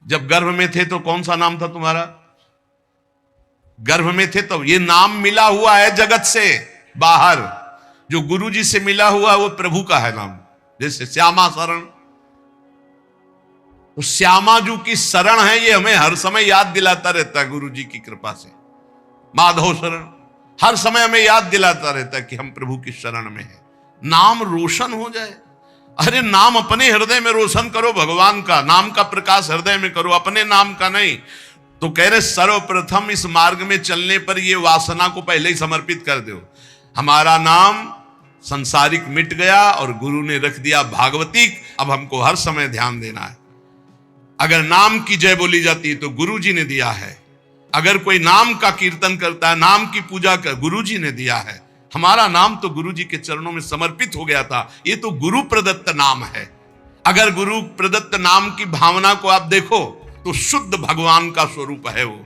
जब गर्भ में थे तो कौन सा नाम था तुम्हारा? गर्भ में थे तो ये नाम मिला हुआ है जगत से बाहर। जो गुरु जी से मिला हुआ वो प्रभु का है नाम। जैसे श्यामा शरण, तो श्यामा जी की शरण है, ये हमें हर समय याद दिलाता रहता है गुरु जी की कृपा से। माधव शरण हर समय हमें याद दिलाता रहता है कि हम प्रभु की शरण में हैं। नाम रोशन हो जाए। अरे नाम अपने हृदय में रोशन करो, भगवान का नाम का प्रकाश हृदय में करो, अपने नाम का नहीं। तो कह रहे सर्वप्रथम इस मार्ग में चलने पर ये वासना को पहले ही समर्पित कर दो। हमारा नाम संसारिक मिट गया और गुरु ने रख दिया भागवतिक। अब हमको हर समय ध्यान देना है। अगर नाम की जय बोली जाती है तो गुरु जी ने दिया है। अगर कोई नाम का कीर्तन करता है, नाम की पूजा कर, गुरु जी ने दिया है। हमारा नाम तो गुरु जी के चरणों में समर्पित हो गया था। ये तो गुरु प्रदत्त नाम है। अगर गुरु प्रदत्त नाम की भावना को आप देखो तो शुद्ध भगवान का स्वरूप है वो।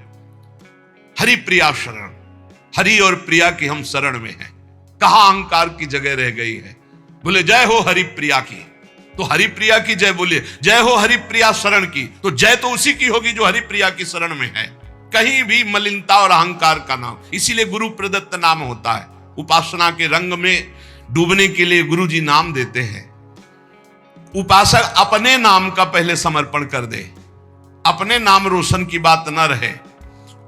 हरि प्रिया शरण, हरि और प्रिया की हम शरण में हैं। कहां अहंकार की जगह रह गई है। बोले जय हो हरि प्रिया की, तो हरि प्रिया की जय बोलिए। जय हो हरि प्रिया शरण की, तो जय तो उसी की होगी जो हरि प्रिया की शरण में है। कहीं भी मलिनता और अहंकार का नाम, इसीलिए गुरु प्रदत्त नाम होता है। उपासना के रंग में डूबने के लिए गुरु जी नाम देते हैं। उपासक अपने नाम का पहले समर्पण कर दे, अपने नाम रोशन की बात न रहे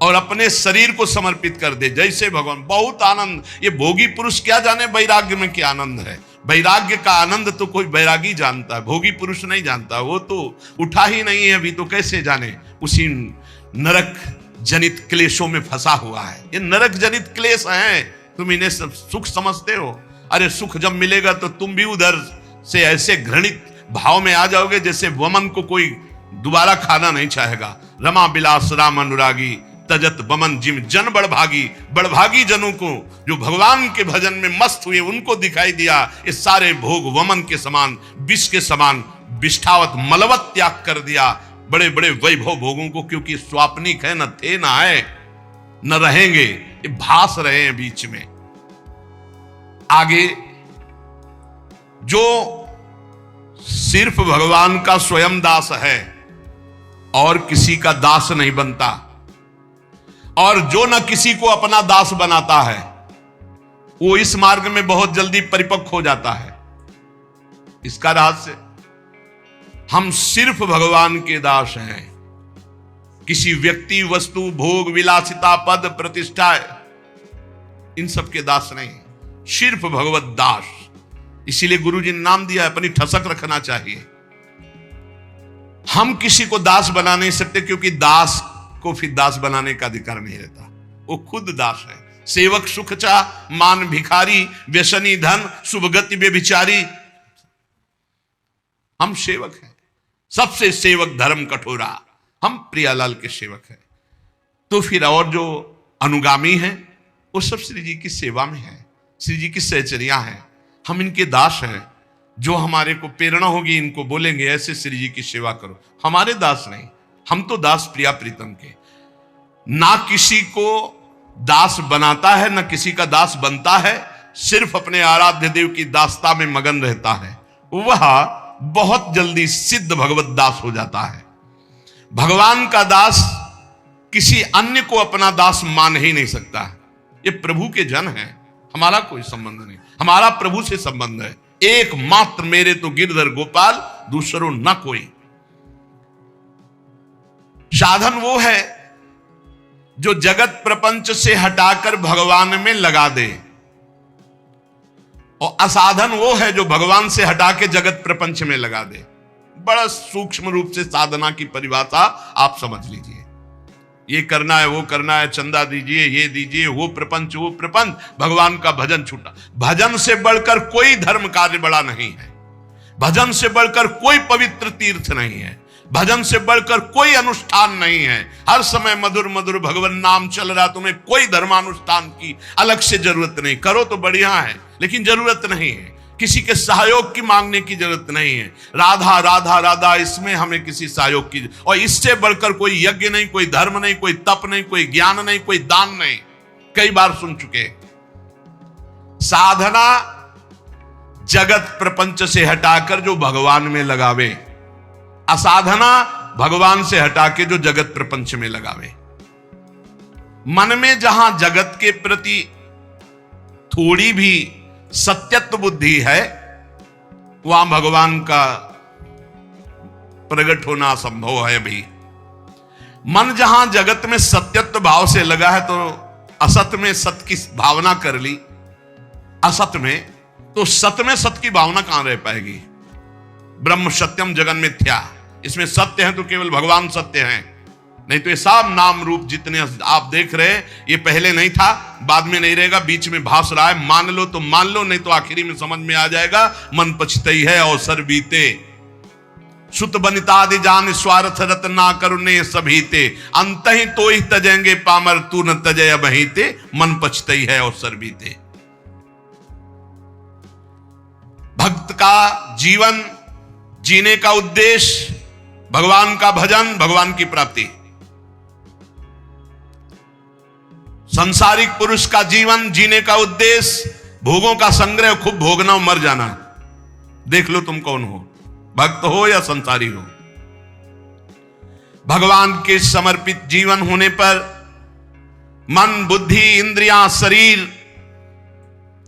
और अपने शरीर को समर्पित कर दे। जैसे भगवान, बहुत आनंद। ये भोगी पुरुष क्या जाने वैराग्य में क्या आनंद है। वैराग्य का आनंद तो कोई वैरागी जानता है, भोगी पुरुष नहीं जानता। वो तो उठा ही नहीं है अभी, तो कैसे जाने। उसी नरक जनित क्लेशों में फंसा हुआ है। ये नरक जनित क्लेश हैं, तुम इन्हें सब सुख समझते हो। अरे सुख जब मिलेगा तो तुम भी उधर से ऐसे घृणित भाव में आ जाओगे जैसे वमन को कोई दोबारा खाना नहीं चाहेगा। रमा बिलास राम अनुरागी, तजत बमन जिम जन बड़भागी। बड़भागी जनों को जो भगवान के भजन में मस्त हुए उनको दिखाई दिया ये सारे भोग वमन के समान, विष के समान विष्ठावत मलवत त्याग कर दिया। बड़े बड़े वैभव भोगों को, क्योंकि स्वाप्निक है, न थे न आए न रहेंगे, ये भास रहे हैं बीच में। आगे जो सिर्फ भगवान का स्वयं दास है और किसी का दास नहीं बनता, और जो न किसी को अपना दास बनाता है, वो इस मार्ग में बहुत जल्दी परिपक्व हो जाता है। इसका रहस्य, हम सिर्फ भगवान के दास हैं। किसी व्यक्ति, वस्तु, भोग, विलासिता, पद, प्रतिष्ठा, इन सब के दास नहीं, सिर्फ भगवत दास। इसीलिए गुरु जी ने नाम दिया है, अपनी ठसक रखना चाहिए। हम किसी को दास बना नहीं सकते, क्योंकि दास को फिर दास बनाने का अधिकार नहीं रहता। वो खुद दास है। सेवक सुख चाह, मान भिखारी, व्यसनी धन, शुभगति बेविचारी। हम सेवक हैं, सबसे सेवक धर्म कठोरा। हम प्रियालाल के सेवक हैं। तो फिर और जो अनुगामी हैं वो सब श्री जी की सेवा में है, श्री जी की सहचर्या है। हम इनके दास हैं। जो हमारे को प्रेरणा होगी इनको बोलेंगे ऐसे श्री जी की सेवा करो। हमारे दास नहीं, हम तो दास प्रिया प्रीतम के। ना किसी को दास बनाता है, ना किसी का दास बनता है, सिर्फ अपने आराध्य देव की दासता में मगन रहता है। वह बहुत जल्दी सिद्ध भगवत दास हो जाता है। भगवान का दास किसी अन्य को अपना दास मान ही नहीं सकता। ये प्रभु के जन हैं, हमारा कोई संबंध नहीं। हमारा प्रभु से संबंध है। एकमात्र मेरे तो गिरधर गोपाल, दूसरों न कोई। साधन वो है जो जगत प्रपंच से हटाकर भगवान में लगा दे, और असाधन वो है जो भगवान से हटा के जगत प्रपंच में लगा दे। बड़ा सूक्ष्म रूप से साधना की परिभाषा आप समझ लीजिए। ये करना है, वो करना है, चंदा दीजिए, ये दीजिए, वो प्रपंच, वो प्रपंच, भगवान का भजन छूटा। भजन से बढ़कर कोई धर्म कार्य बड़ा नहीं है। भजन से बढ़कर कोई पवित्र तीर्थ नहीं है। भजन से बढ़कर कोई अनुष्ठान नहीं है। हर समय मधुर मधुर भगवान नाम चल रहा, तुम्हें कोई धर्मानुष्ठान की अलग से जरूरत नहीं। करो तो बढ़िया है, लेकिन जरूरत नहीं है। किसी के सहयोग की मांगने की जरूरत नहीं है। राधा राधा राधा, इसमें हमें किसी सहयोग की, और इससे बढ़कर कोई यज्ञ नहीं, कोई धर्म नहीं, कोई तप नहीं, कोई ज्ञान नहीं, कोई दान नहीं। कई बार सुन चुके। साधना जगत प्रपंच से हटाकर जो भगवान में लगावे, असाधना भगवान से हटा के जो जगत प्रपंच में लगावे। मन में जहां जगत के प्रति थोड़ी भी सत्यत्व बुद्धि है, वहां भगवान का प्रकट होना असंभव है भी। मन जहां जगत में सत्यत्व भाव से लगा है, तो असत में सत्य की भावना कर ली, असत में, तो सत्य में सत्य की भावना कहां रह पाएगी। ब्रह्म सत्यम जगन मिथ्या, इसमें सत्य है तो केवल भगवान सत्य हैं, नहीं तो ये सब नाम रूप जितने आप देख रहे हैं, ये पहले नहीं था, बाद में नहीं रहेगा, बीच में भास रहा है। मान लो तो मान लो, नहीं तो आखिरी में समझ में आ जाएगा। मन पछतई है अवसर बीते, सुत बनितादि जान स्वार्थ रत ना करुणे सभीते, अंत ही तो ही तजेंगे पामर तू न तजय अबहीते, मन पछतई है अवसर बीते। भक्त का जीवन जीने का उद्देश्य भगवान का भजन, भगवान की प्राप्ति। संसारिक पुरुष का जीवन जीने का उद्देश्य भोगों का संग्रह, खूब भोगना, मर जाना। देख लो तुम कौन हो, भक्त हो या संसारी हो। भगवान के समर्पित जीवन होने पर मन, बुद्धि, इंद्रियां, शरीर,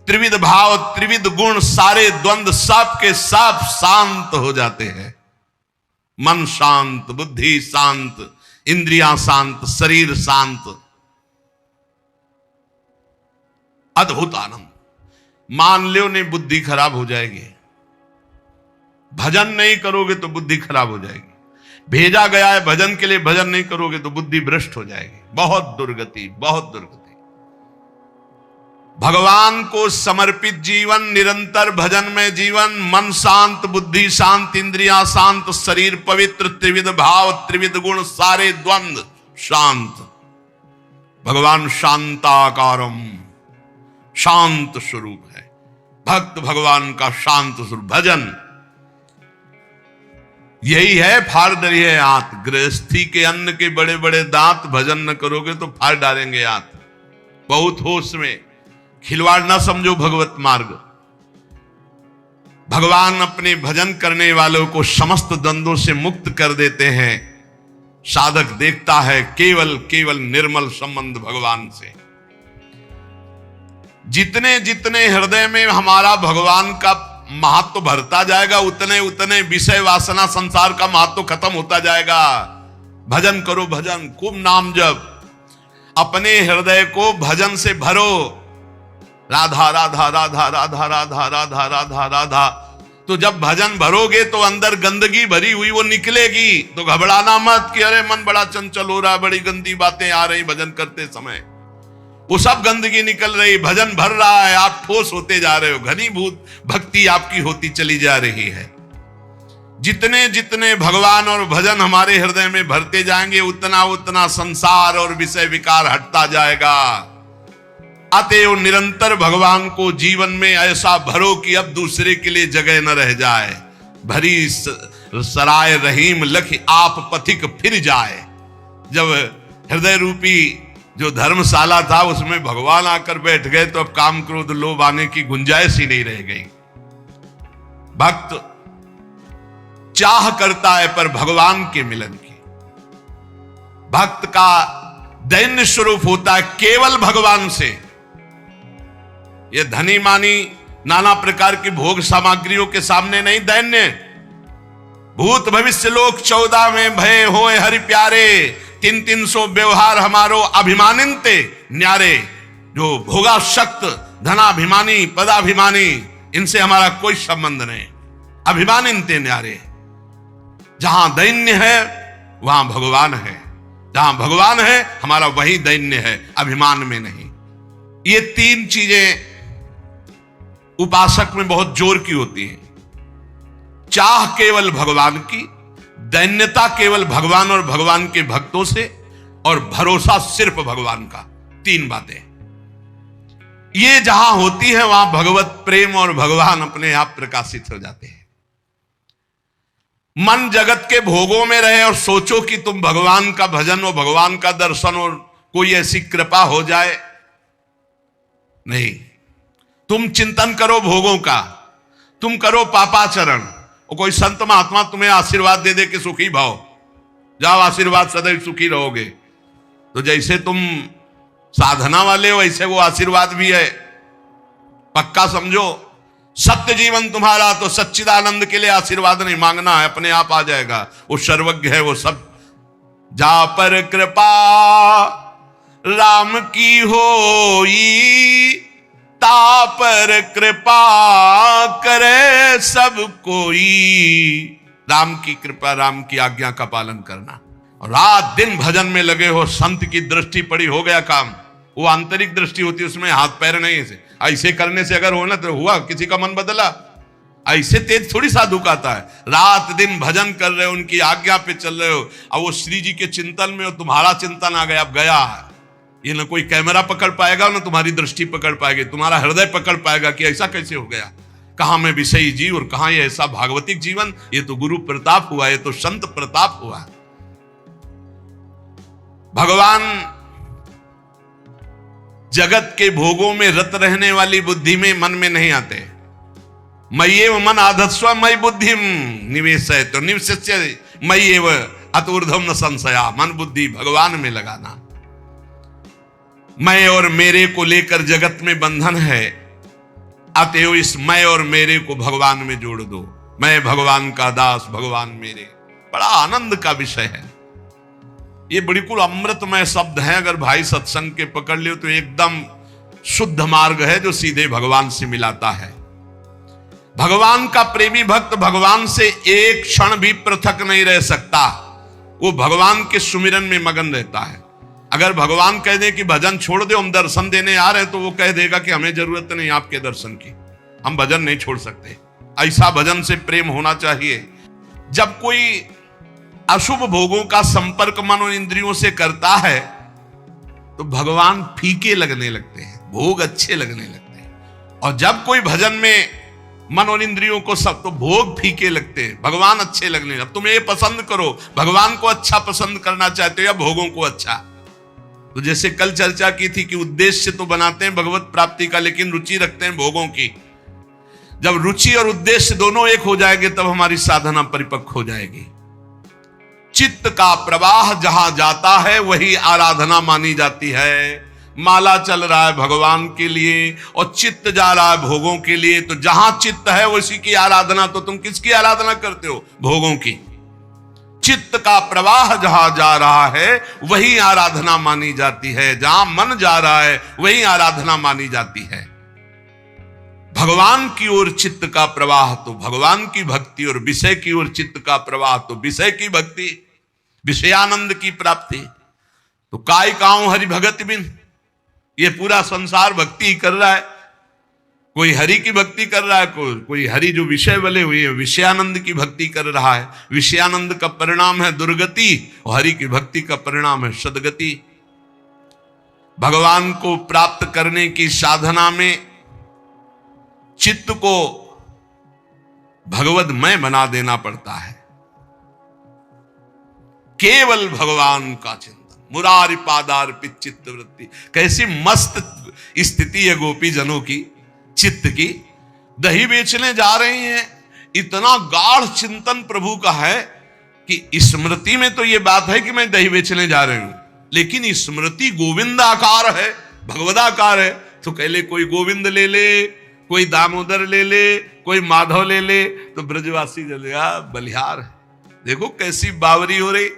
त्रिविध भाव, त्रिविध गुण, सारे द्वंद्व सब के सब शांत हो जाते हैं। मन शांत, बुद्धि शांत, इंद्रियां शांत, शरीर शांत, अद्भुत आनंद। मान लो नहीं, बुद्धि खराब हो जाएगी, भजन नहीं करोगे तो बुद्धि खराब हो जाएगी। भेजा गया है भजन के लिए, भजन नहीं करोगे तो बुद्धि भ्रष्ट हो जाएगी। बहुत दुर्गति, बहुत दुर्गति। भगवान को समर्पित जीवन, निरंतर भजन में जीवन, मन शांत, बुद्धि शांत, इंद्रियां शांत, शरीर पवित्र, त्रिविध भाव, त्रिविध गुण, सारे द्वंद्व शांत। भगवान शांताकारम, शांत स्वरूप है। भक्त भगवान का शांत स्वरूप। भजन यही है, फाड़ डरी है आंत। गृहस्थी के अन्न के बड़े बड़े दांत, भजन न करोगे तो फाड़ डालेंगे आंत। बहुत होश में, खिलवाड़ ना समझो भगवत मार्ग। भगवान अपने भजन करने वालों को समस्त द्वंद्वों से मुक्त कर देते हैं। साधक देखता है केवल केवल निर्मल संबंध भगवान से। जितने जितने हृदय में हमारा भगवान का महत्व भरता जाएगा, उतने उतने विषय वासना संसार का महत्व खत्म होता जाएगा। भजन करो, भजन, खूब नाम जप, अपने हृदय को भजन से भरो। राधा राधा राधा राधा राधा राधा राधा राधा। तो जब भजन भरोगे तो अंदर गंदगी भरी हुई वो निकलेगी। तो घबराना मत कि अरे मन बड़ा चंचल हो रहा है, बड़ी गंदी बातें आ रही भजन करते समय। वो सब गंदगी निकल रही, भजन भर रहा है, आप ठोस होते जा रहे हो, घनीभूत भक्ति आपकी होती चली जा रही है। जितने जितने भगवान और भजन हमारे हृदय में भरते जाएंगे, उतना उतना संसार और विषय विकार हटता जाएगा। अतएव निरंतर भगवान को जीवन में ऐसा भरो कि अब दूसरे के लिए जगह न रह जाए। भरी सराय रहीम लख आप पथिक फिर जाए। जब हृदय रूपी जो धर्मशाला था उसमें भगवान आकर बैठ गए तो अब काम क्रोध लोभ आने की गुंजाइश ही नहीं रह गई। भक्त चाह करता है पर भगवान के मिलन की। भक्त का दैन्य स्वरूप होता है केवल भगवान से। ये धनी मानी नाना प्रकार की भोग सामग्रियों के सामने नहीं दैन्य। भूत भविष्य लोक 14 में भय होए हरि प्यारे, 300 व्यवहार हमारो अभिमानिनते न्यारे। जो भोगाशक्त, धनाभिमानी, पदाभिमानी, इनसे हमारा कोई संबंध नहीं। अभिमानिनते न्यारे। जहां दैन्य है वहां भगवान है, जहां भगवान है हमारा वही दैन्य है, अभिमान में नहीं। ये तीन चीजें उपासक में बहुत जोर की होती है। चाह केवल भगवान की, दैन्यता केवल भगवान और भगवान के भक्तों से, और भरोसा सिर्फ भगवान का। तीन बातें ये जहां होती है वहां भगवत प्रेम और भगवान अपने आप प्रकाशित हो जाते हैं। मन जगत के भोगों में रहे और सोचो कि तुम भगवान का भजन और भगवान का दर्शन और कोई ऐसी कृपा हो जाए, नहीं। तुम चिंतन करो भोगों का, तुम करो पापाचरण, और कोई संत महात्मा तुम्हें आशीर्वाद दे दे कि सुखी भाव, जाओ आशीर्वाद, सदैव सुखी रहोगे। तो जैसे तुम साधना वाले हो वैसे वो आशीर्वाद भी है, पक्का समझो। सत्य जीवन तुम्हारा, तो सच्चिदानंद के लिए आशीर्वाद नहीं मांगना है, अपने आप आ जाएगा। वो सर्वज्ञ है, वो सब। जा पर कृपा राम की होई, ता पर कृपा करे सब कोई। राम की कृपा, राम की आज्ञा का पालन करना, और रात दिन भजन में लगे हो। संत की दृष्टि पड़ी, हो गया काम। वो आंतरिक दृष्टि होती है, उसमें हाथ पैर नहीं। ऐसे करने से अगर हो ना तो हुआ, किसी का मन बदला। ऐसे तेज थोड़ी साधु का आता है। रात दिन भजन कर रहे हो, उनकी आज्ञा पे चल रहे हो, अब वो श्री जी के चिंतन में हो, तुम्हारा चिंतन आ गया, अब गया। ये ना कोई कैमरा पकड़ पाएगा, ना तुम्हारी दृष्टि पकड़ पाएगी, तुम्हारा हृदय पकड़ पाएगा कि ऐसा कैसे हो गया। कहां में विषयी जीव और कहां ये ऐसा भागवतिक जीवन। ये तो गुरु प्रताप हुआ, ये तो संत प्रताप हुआ। भगवान जगत के भोगों में रत रहने वाली बुद्धि में, मन में नहीं आते। मय्येव मन आधत्स्व मयि बुद्धिम निवेशय, तो निवस्य मय्येव अतुर्धम न संशया। मन बुद्धि भगवान में लगाना। मैं और मेरे को लेकर जगत में बंधन है, अतएव इस मैं और मेरे को भगवान में जोड़ दो। मैं भगवान का दास, भगवान मेरे। बड़ा आनंद का विषय है ये, बिल्कुल अमृतमय शब्द है। अगर भाई सत्संग के पकड़ लियो तो एकदम शुद्ध मार्ग है जो सीधे भगवान से मिलाता है। भगवान का प्रेमी भक्त भगवान से एक क्षण भी पृथक नहीं रह सकता। वो भगवान के सुमिरन में मगन रहता है। अगर भगवान कह दे कि भजन छोड़ दो, हम दर्शन देने आ रहे, तो वो कह देगा कि हमें जरूरत नहीं आपके दर्शन की, हम भजन नहीं छोड़ सकते। ऐसा भजन से प्रेम होना चाहिए। जब कोई अशुभ भोगों का संपर्क मन और इंद्रियों से करता है तो भगवान फीके लगने लगते हैं, भोग अच्छे लगने लगते हैं। और जब कोई भजन में मन और इंद्रियों को सब, तो भोग फीके लगते हैं, भगवान अच्छे लगने। अब तुम ये पसंद करो, भगवान को अच्छा पसंद करना चाहते हो या भोगों को अच्छा। तो जैसे कल चर्चा की थी कि उद्देश्य तो बनाते हैं भगवत प्राप्ति का, लेकिन रुचि रखते हैं भोगों की। जब रुचि और उद्देश्य दोनों एक हो जाएंगे तब हमारी साधना परिपक्व हो जाएगी। चित्त का प्रवाह जहां जाता है वही आराधना मानी जाती है। माला चल रहा है भगवान के लिए और चित्त जा रहा है भोगों के लिए, तो जहां चित्त है उसी की आराधना। तो तुम किसकी आराधना करते हो? भोगों की। चित्त का प्रवाह जहां जा रहा है वही आराधना मानी जाती है। जहां मन जा रहा है वही आराधना मानी जाती है। भगवान की ओर चित्त का प्रवाह तो भगवान की भक्ति, और विषय की ओर चित्त का प्रवाह तो विषय की भक्ति, विषयानंद की प्राप्ति। तो काय काऊं हरि भगत बिन, ये पूरा संसार भक्ति कर रहा है। कोई हरि की भक्ति कर रहा है, कोई हरि जो विषय वाले हुए हैं विषयानंद की भक्ति कर रहा है। विषयानंद का परिणाम है दुर्गति और हरि की भक्ति का परिणाम है सदगति। भगवान को प्राप्त करने की साधना में चित्त को भगवदमय बना देना पड़ता है। केवल भगवान का चिंतन, मुरारी पादार्पित चित्त वृत्ति। कैसी मस्त स्थिति है गोपी जनों की, चित्त की। दही बेचने जा रही हैं, इतना गाढ़ चिंतन प्रभु का है कि स्मृति में तो यह बात है कि मैं दही बेचने जा रही हूं, लेकिन स्मृति गोविंद आकार है, भगवदाकार है। तो कह ले कोई गोविंद ले ले, कोई दामोदर ले ले, कोई माधव ले ले, तो ब्रजवासी जलेगा बलिहार है। देखो कैसी बावरी हो रही।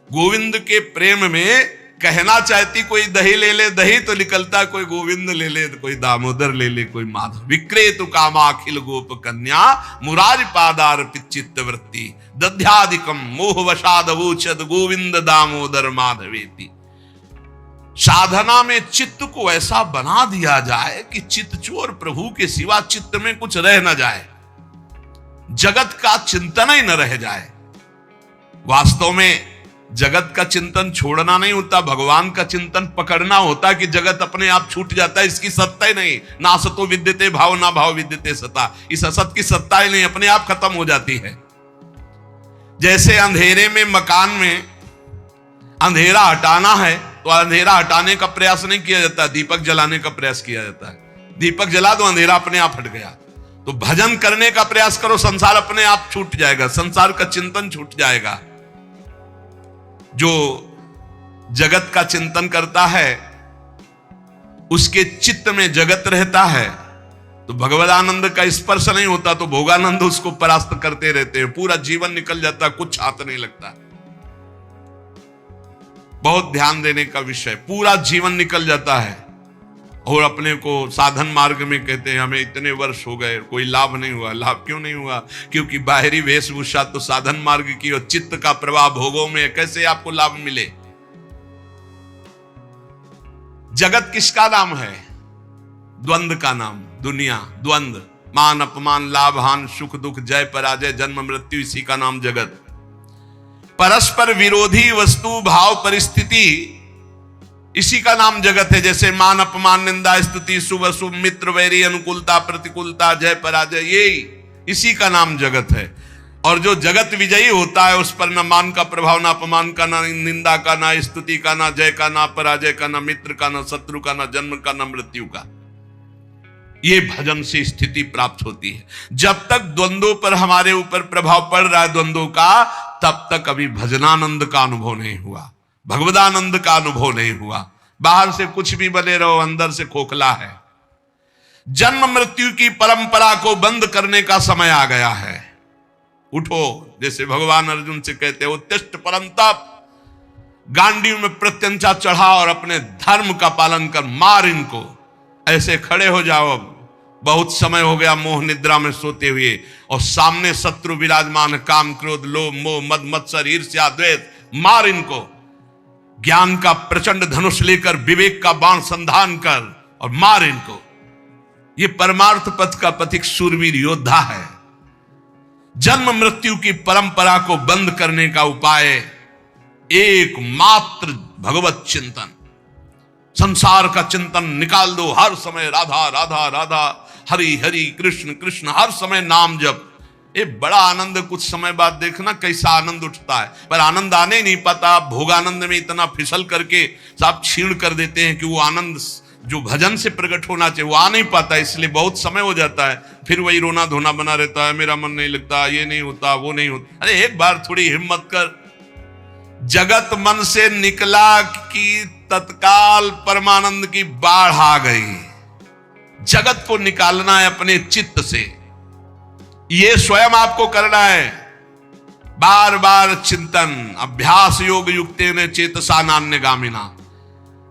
गोविंद के प्रेम में कहना चाहती कोई दही ले ले दही, तो निकलता कोई गोविंद ले ले, तो कोई दामोदर ले ले, कोई माधव। विक्रेतु कामा अखिल गोप कन्या, मुरारी पादार्पित चित्त वृत्ति, दध्यादिकम मोह वशाद वोचद गोविंद दामोदर माधवेति। साधना में चित्त को ऐसा बना दिया जाए कि चित्त चोर प्रभु के सिवा चित्त में कुछ रह न जाए, जगत का चिंतन ही न रह जाए। वास्तव में जगत का चिंतन छोड़ना नहीं होता, भगवान का चिंतन पकड़ना होता कि जगत अपने आप छूट जाता है, इसकी सत्ता ही नहीं। ना सतो विद्यते भाव, ना भाव विद्यते सत्ता। इस असत की सत्ता ही नहीं, अपने आप खत्म हो जाती है। जैसे अंधेरे में, मकान में अंधेरा हटाना है तो अंधेरा हटाने का प्रयास नहीं किया जाता, दीपक जलाने का प्रयास किया जाता है। दीपक जला दो, अंधेरा अपने आप हट गया। तो भजन करने का प्रयास करो, संसार अपने आप छूट जाएगा, संसार का चिंतन छूट जाएगा। जो जगत का चिंतन करता है उसके चित्त में जगत रहता है, तो भगवदानंद का स्पर्श नहीं होता तो भोगानंद उसको परास्त करते रहते हैं, पूरा जीवन निकल जाता, कुछ हाथ नहीं लगता। बहुत ध्यान देने का विषय, पूरा जीवन निकल जाता है और अपने को साधन मार्ग में कहते हैं हमें इतने वर्ष हो गए, कोई लाभ नहीं हुआ। लाभ क्यों नहीं हुआ? क्योंकि बाहरी वेशभूषा तो साधन मार्ग की और चित्त का प्रवाह भोगों में, कैसे आपको लाभ मिले? जगत किसका नाम है? द्वंद्व का नाम, दुनिया, द्वंद्व, मान अपमान, लाभ हान, सुख दुख, जय पराजय, जन्म मृत्यु, इसी का नाम जगत। परस्पर विरोधी वस्तु भाव परिस्थिति, इसी का नाम जगत है। जैसे मान अपमान, निंदा स्तुति, शुभ अशुभ, मित्र वैरी, अनुकूलता प्रतिकूलता, जय पराजय, यही इसी का नाम जगत है। और जो जगत विजयी होता है उस पर न मान का प्रभाव, ना अपमान का, ना निंदा का, ना स्तुति का, ना जय का, ना पराजय का, ना मित्र का, ना शत्रु का, ना जन्म का, ना मृत्यु का। ये भजन से स्थिति प्राप्त होती है। जब तक द्वंद्वों पर हमारे ऊपर प्रभाव पड़ रहा है द्वंद्वों का, तब तक अभी भजनानंद का अनुभव नहीं हुआ, भगवदानंद का अनुभव नहीं हुआ। बाहर से कुछ भी बने रहो, अंदर से खोखला है। जन्म मृत्यु की परंपरा को बंद करने का समय आ गया है। उठो, जैसे भगवान अर्जुन से कहते हैं उत्तिष्ठ परंतप, गांडी में प्रत्यंचा चढ़ा और अपने धर्म का पालन कर, मार इनको। ऐसे खड़े हो जाओ। अब बहुत समय हो गया मोह निद्रा में सोते हुए और सामने शत्रु विराजमान, काम क्रोध लोभ मोह मद मत्सर ईर्ष्या द्वेष, मार इनको। ज्ञान का प्रचंड धनुष लेकर विवेक का बाण संधान कर और मार इनको। ये परमार्थ पथ का पथिक शूरवीर योद्धा है। जन्म मृत्यु की परंपरा को बंद करने का उपाय एकमात्र भगवत चिंतन, संसार का चिंतन निकाल दो। हर समय राधा राधा राधा, हरि हरि कृष्ण कृष्ण, हर समय नाम जप। ये बड़ा आनंद, कुछ समय बाद देखना कैसा आनंद उठता है। पर आनंद आने ही नहीं पाता। भोगानंद में इतना फिसल करके सब छीण कर देते हैं कि वो आनंद जो भजन से प्रकट होना चाहिए वो आ नहीं पाता, इसलिए बहुत समय हो जाता है। फिर वही रोना धोना बना रहता है, मेरा मन नहीं लगता, ये नहीं होता, वो नहीं होता। अरे एक बार थोड़ी हिम्मत कर। जगत मन से निकला कि तत्काल परमानंद की बाढ़ आ गई। जगत को निकालना है अपने चित्त से, ये स्वयं आपको करना है। बार बार चिंतन, अभ्यास योग युक्तेन चेतसा नान्यगामिना।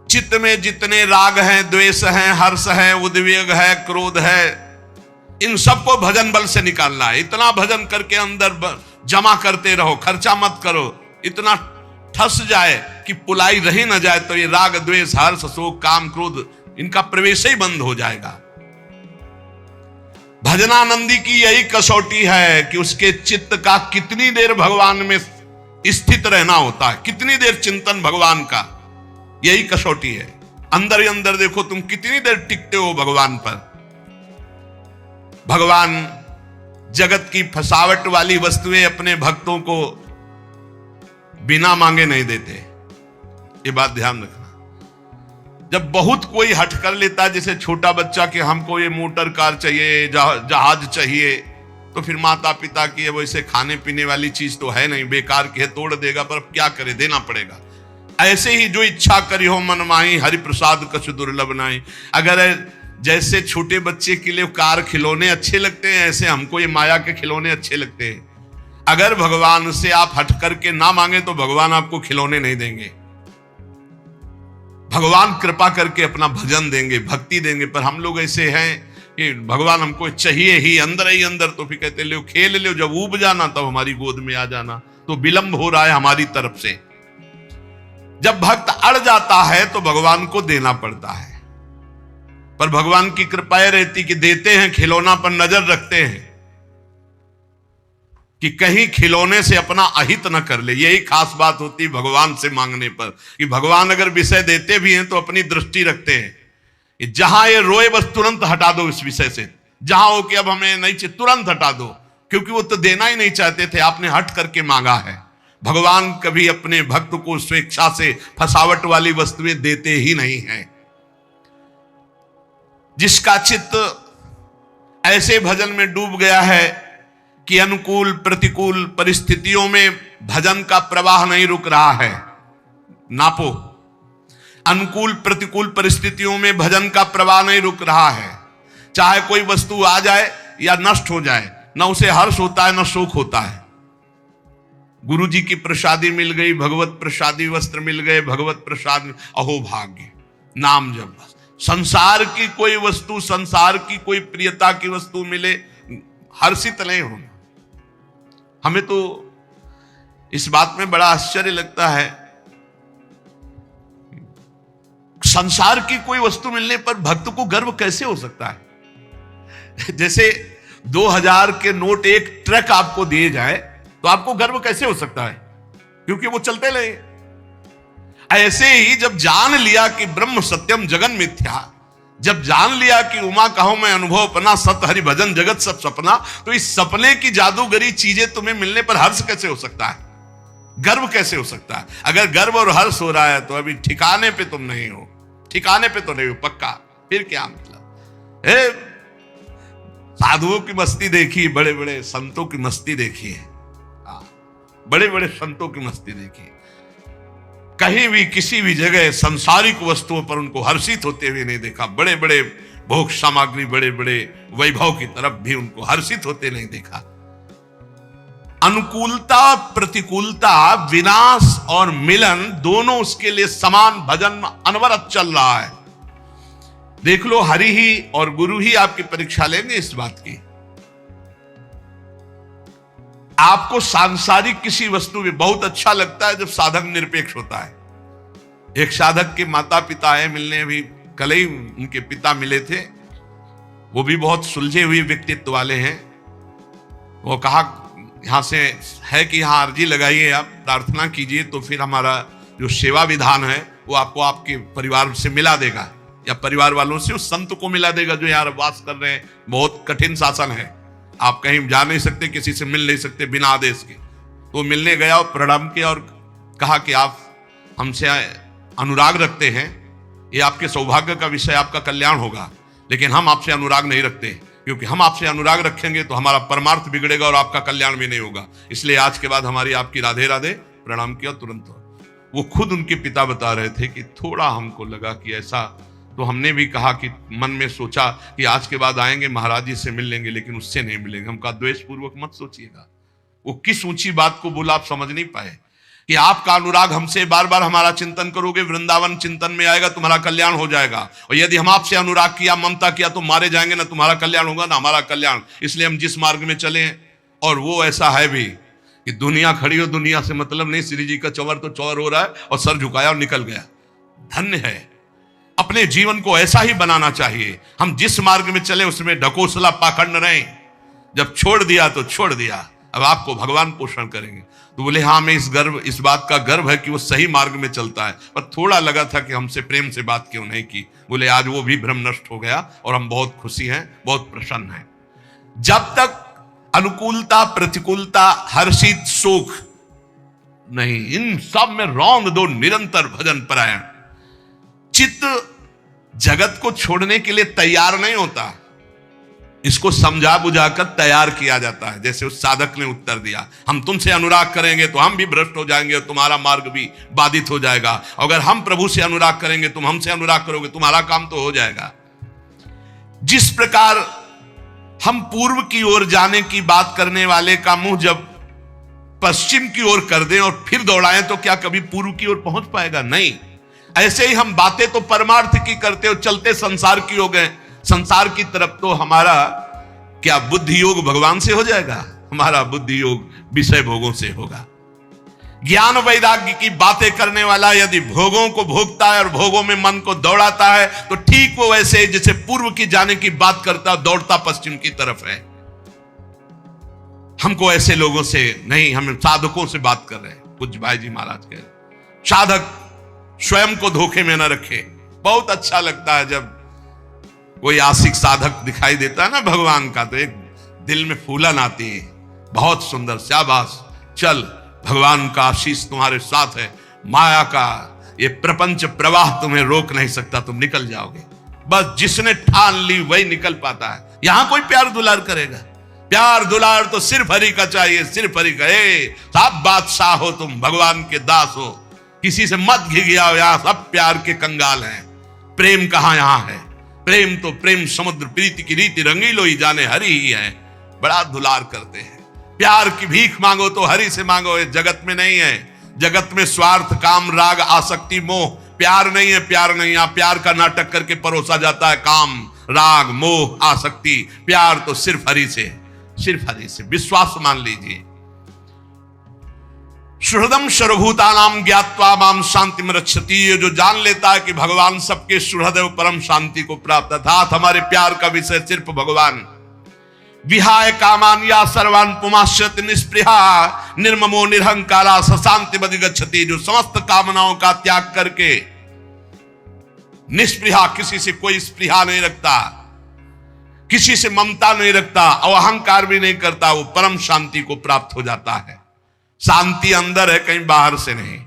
चित्त में जितने राग हैं, द्वेष हैं, हर्ष है, उद्वेग है, क्रोध है, इन सबको भजन बल से निकालना है। इतना भजन करके अंदर जमा करते रहो, खर्चा मत करो। इतना ठस जाए कि पुलाई रही न जाए, तो ये राग द्वेष हर्ष शोक काम क्रोध इनका प्रवेश ही बंद हो जाएगा। भजनानंदी की यही कसौटी है कि उसके चित्त का कितनी देर भगवान में स्थित रहना होता है, कितनी देर चिंतन भगवान का, यही कसौटी है। अंदर ही अंदर देखो तुम कितनी देर टिकते हो भगवान पर। भगवान जगत की फसावट वाली वस्तुएं अपने भक्तों को बिना मांगे नहीं देते, ये बात ध्यान रखना। जब बहुत कोई हट कर लेता है, जैसे छोटा बच्चा कि हमको ये मोटर कार चाहिए, जहाज चाहिए, तो फिर माता पिता की वैसे खाने पीने वाली चीज तो है नहीं, बेकार की है, तोड़ देगा, पर अब क्या करे, देना पड़ेगा। ऐसे ही जो इच्छा करी हो मन माही, हरि प्रसाद कछु दुर्लभ नाही। अगर जैसे छोटे बच्चे के लिए कार खिलौने अच्छे लगते हैं, ऐसे हमको ये माया के खिलौने अच्छे लगते हैं। अगर भगवान से आप हट करके ना मांगे तो भगवान आपको खिलौने नहीं देंगे। भगवान कृपा करके अपना भजन देंगे, भक्ति देंगे। पर हम लोग ऐसे हैं कि भगवान हमको चाहिए ही अंदर, तो फिर कहते लो खेल लो, जब ऊब जाना तब हमारी गोद में आ जाना। तो विलंब हो रहा है हमारी तरफ से। जब भक्त अड़ जाता है तो भगवान को देना पड़ता है। पर भगवान की कृपा रहती कि देते हैं, खिलौना पर नजर रखते हैं कि कहीं खिलौने से अपना अहित न कर ले। यही खास बात होती है भगवान से मांगने पर, कि भगवान अगर विषय देते भी हैं तो अपनी दृष्टि रखते हैं। जहां ये रोए बस तुरंत हटा दो इस विषय से, जहां हो कि अब हमें नहीं चाहिए तुरंत हटा दो, क्योंकि वो तो देना ही नहीं चाहते थे, आपने हट करके मांगा है। भगवान कभी अपने भक्त को स्वेच्छा से फसावट वाली वस्तुएं देते ही नहीं हैं। जिसका चित्त ऐसे भजन में डूब गया है कि अनुकूल प्रतिकूल परिस्थितियों में भजन का प्रवाह नहीं रुक रहा है, नापो। अनुकूल प्रतिकूल परिस्थितियों में भजन का प्रवाह नहीं रुक रहा है। चाहे कोई वस्तु आ जाए या नष्ट हो जाए, न उसे हर्ष होता है न शोक होता है। गुरु जी की प्रसादी मिल गई, भगवत प्रसादी वस्त्र मिल गए, भगवत प्रसाद, अहो भाग्य, नाम जब। संसार की कोई वस्तु, संसार की कोई प्रियता की वस्तु मिले, हर्षित नहीं होना। हमें तो इस बात में बड़ा आश्चर्य लगता है, संसार की कोई वस्तु मिलने पर भक्त को गर्व कैसे हो सकता है। जैसे 2000 के नोट एक ट्रक आपको दिए जाए तो आपको गर्व कैसे हो सकता है, क्योंकि वो चलते रहे। ऐसे ही जब जान लिया कि ब्रह्म सत्यम जगन मिथ्या, जब जान लिया कि उमा कहो मैं अनुभव अपना, सत हरि भजन जगत सब सपना, तो इस सपने की जादूगरी चीजें तुम्हें मिलने पर हर्ष कैसे हो सकता है, गर्व कैसे हो सकता है। अगर गर्व और हर्ष हो रहा है तो अभी ठिकाने पे तुम नहीं हो, ठिकाने पे तो नहीं हो पक्का। फिर क्या मतलब, साधुओं की मस्ती देखी, बड़े बड़े संतों की मस्ती देखी है, बड़े बड़े संतों की मस्ती देखी। कहीं भी किसी भी जगह सांसारिक वस्तुओं पर उनको हर्षित होते हुए नहीं देखा। बड़े बड़े भोग सामग्री, बड़े बड़े वैभव की तरफ भी उनको हर्षित होते नहीं देखा। अनुकूलता प्रतिकूलता, विनाश और मिलन दोनों उसके लिए समान भजन अनवरत चल रहा है। देख लो, हरि ही और गुरु ही आपकी परीक्षा लेंगे इस बात की। आपको सांसारिक किसी वस्तु में बहुत अच्छा लगता है जब साधक निरपेक्ष होता है। एक साधक के माता पिता है मिलने, अभी कल ही उनके पिता मिले थे, वो भी बहुत सुलझे हुए व्यक्तित्व वाले हैं। वो कहा यहां से है कि यहां अर्जी लगाइए, आप प्रार्थना कीजिए तो फिर हमारा जो सेवा विधान है वो आपको आपके परिवार से मिला देगा, या परिवार वालों से उस संत को मिला देगा जो यहाँ वास कर रहे हैं। बहुत कठिन शासन है, आप कहीं जा नहीं सकते, किसी से मिल नहीं सकते बिना आदेश के। तो मिलने गया और प्रणाम किया और कहा कि आप हमसे अनुराग रखते हैं, ये आपके सौभाग्य का विषय, आपका कल्याण होगा, लेकिन हम आपसे अनुराग नहीं रखते, क्योंकि हम आपसे अनुराग रखेंगे तो हमारा परमार्थ बिगड़ेगा और आपका कल्याण भी नहीं होगा। इसलिए आज के बाद हमारी आपकी राधे राधे, प्रणाम किया तुरंत। वो खुद उनके पिता बता रहे थे कि थोड़ा हमको लगा कि ऐसा, तो हमने भी कहा कि मन में सोचा कि आज के बाद आएंगे महाराज जी से मिल लेंगे, लेकिन उससे नहीं मिलेंगे। हम कहा द्वेष पूर्वक मत सोचिएगा। वो किस ऊंची बात को बोला आप समझ नहीं पाए कि आपका अनुराग हमसे बार बार हमारा चिंतन करोगे, वृंदावन चिंतन में आएगा, तुम्हारा कल्याण हो जाएगा। और यदि हम आपसे अनुराग किया, ममता किया तो मारे जाएंगे, ना तुम्हारा कल्याण होगा ना हमारा कल्याण। इसलिए हम जिस मार्ग में चले हैं, और वो ऐसा है भी कि दुनिया खड़ी हो, दुनिया से मतलब नहीं, श्री जी का चौवर तो चौवर हो रहा है और सर झुकाया और निकल गया। धन्य है, अपने जीवन को ऐसा ही बनाना चाहिए। हम जिस मार्ग में चले उसमें ढकोसला पाखंड नहीं, जब छोड़ दिया तो छोड़ दिया, अब आपको भगवान पोषण करेंगे। तो बोले हाँ, मैं इस बात का गर्व है कि वो सही मार्ग में चलता है, पर थोड़ा लगा था कि हमसे प्रेम से बात क्यों नहीं की। बोले आज वो भी भ्रम नष्ट हो गया और हम बहुत खुशी हैं, बहुत प्रसन्न हैं। जब तक अनुकूलता प्रतिकूलता हर्षित सुख नहीं, इन सब में रौंद दो निरंतर भजन परायण। चित्त जगत को छोड़ने के लिए तैयार नहीं होता, इसको समझा बुझाकर तैयार किया जाता है। जैसे उस साधक ने उत्तर दिया, हम तुमसे अनुराग करेंगे तो हम भी भ्रष्ट हो जाएंगे और तुम्हारा मार्ग भी बाधित हो जाएगा। अगर हम प्रभु से अनुराग करेंगे, तुम हमसे अनुराग करोगे, तुम्हारा काम तो हो जाएगा। जिस प्रकार हम पूर्व की ओर जाने की बात करने वाले का मुंह जब पश्चिम की ओर कर दें और फिर दौड़ाएं तो क्या कभी पूर्व की ओर पहुंच पाएगा? नहीं। ऐसे ही हम बातें तो परमार्थ की करते हो, चलते संसार की हो गए। संसार की तरफ तो हमारा क्या बुद्धि योग भगवान से हो जाएगा? हमारा बुद्धि योग विषय भोगों से होगा। ज्ञान वैराग्य की बातें करने वाला यदि भोगों को भोगता है और भोगों में मन को दौड़ाता है तो ठीक वो वैसे जैसे पूर्व की जाने की बात करता दौड़ता पश्चिम की तरफ है। हमको ऐसे लोगों से नहीं, हम साधकों से बात कर रहे हैं। कुछ भाई जी महाराज कह रहे, साधक स्वयं को धोखे में न रखे। बहुत अच्छा लगता है जब कोई आशिक साधक दिखाई देता है ना भगवान का, तो एक दिल में फूलन आती है, बहुत सुंदर, शाबाश, चल भगवान का आशीष तुम्हारे साथ है, माया का ये प्रपंच प्रवाह तुम्हें रोक नहीं सकता, तुम निकल जाओगे। बस जिसने ठान ली वही निकल पाता है। यहां कोई प्यार दुलार करेगा? प्यार दुलार तो सिर्फ हरि का चाहिए, सिर्फ हरि का। साहब बादशाह हो तुम, भगवान के दास हो, किसी से मत घिघियाओ, यहां सब प्यार के कंगाल हैं। प्रेम कहां यहां है? प्रेम तो प्रेम समुद्र प्रीति की रीति रंगीलो ही जाने हरि ही है। बड़ा दुलार करते हैं। प्यार की भीख मांगो तो हरि से मांगो, ये जगत में नहीं है। जगत में स्वार्थ, काम, राग, आसक्ति, मोह, प्यार नहीं है। प्यार नहीं है। प्यार का नाटक करके परोसा जाता है काम, राग, मोह, आसक्ति। प्यार तो सिर्फ हरि से, सिर्फ हरि से। विश्वास मान लीजिए। सुहृदम सर्वभूतानां ज्ञात्वा माम शांतिम रक्षति, ये जो जान लेता है कि भगवान सबके सुहृद एवं परम शांति को प्राप्त, अर्थात हमारे प्यार का विषय सिर्फ भगवान। विहाय कामान या सर्वान पुमाश्यत निष्पृहा निर्ममो निरहंकारा सशांति बदिगच्छति, जो समस्त कामनाओं का त्याग करके निष्पृहा, किसी से कोई स्पृहा नहीं रखता, किसी से ममता नहीं रखता और अहंकार भी नहीं करता, वो परम शांति को प्राप्त हो जाता है। शांति अंदर है, कहीं बाहर से नहीं।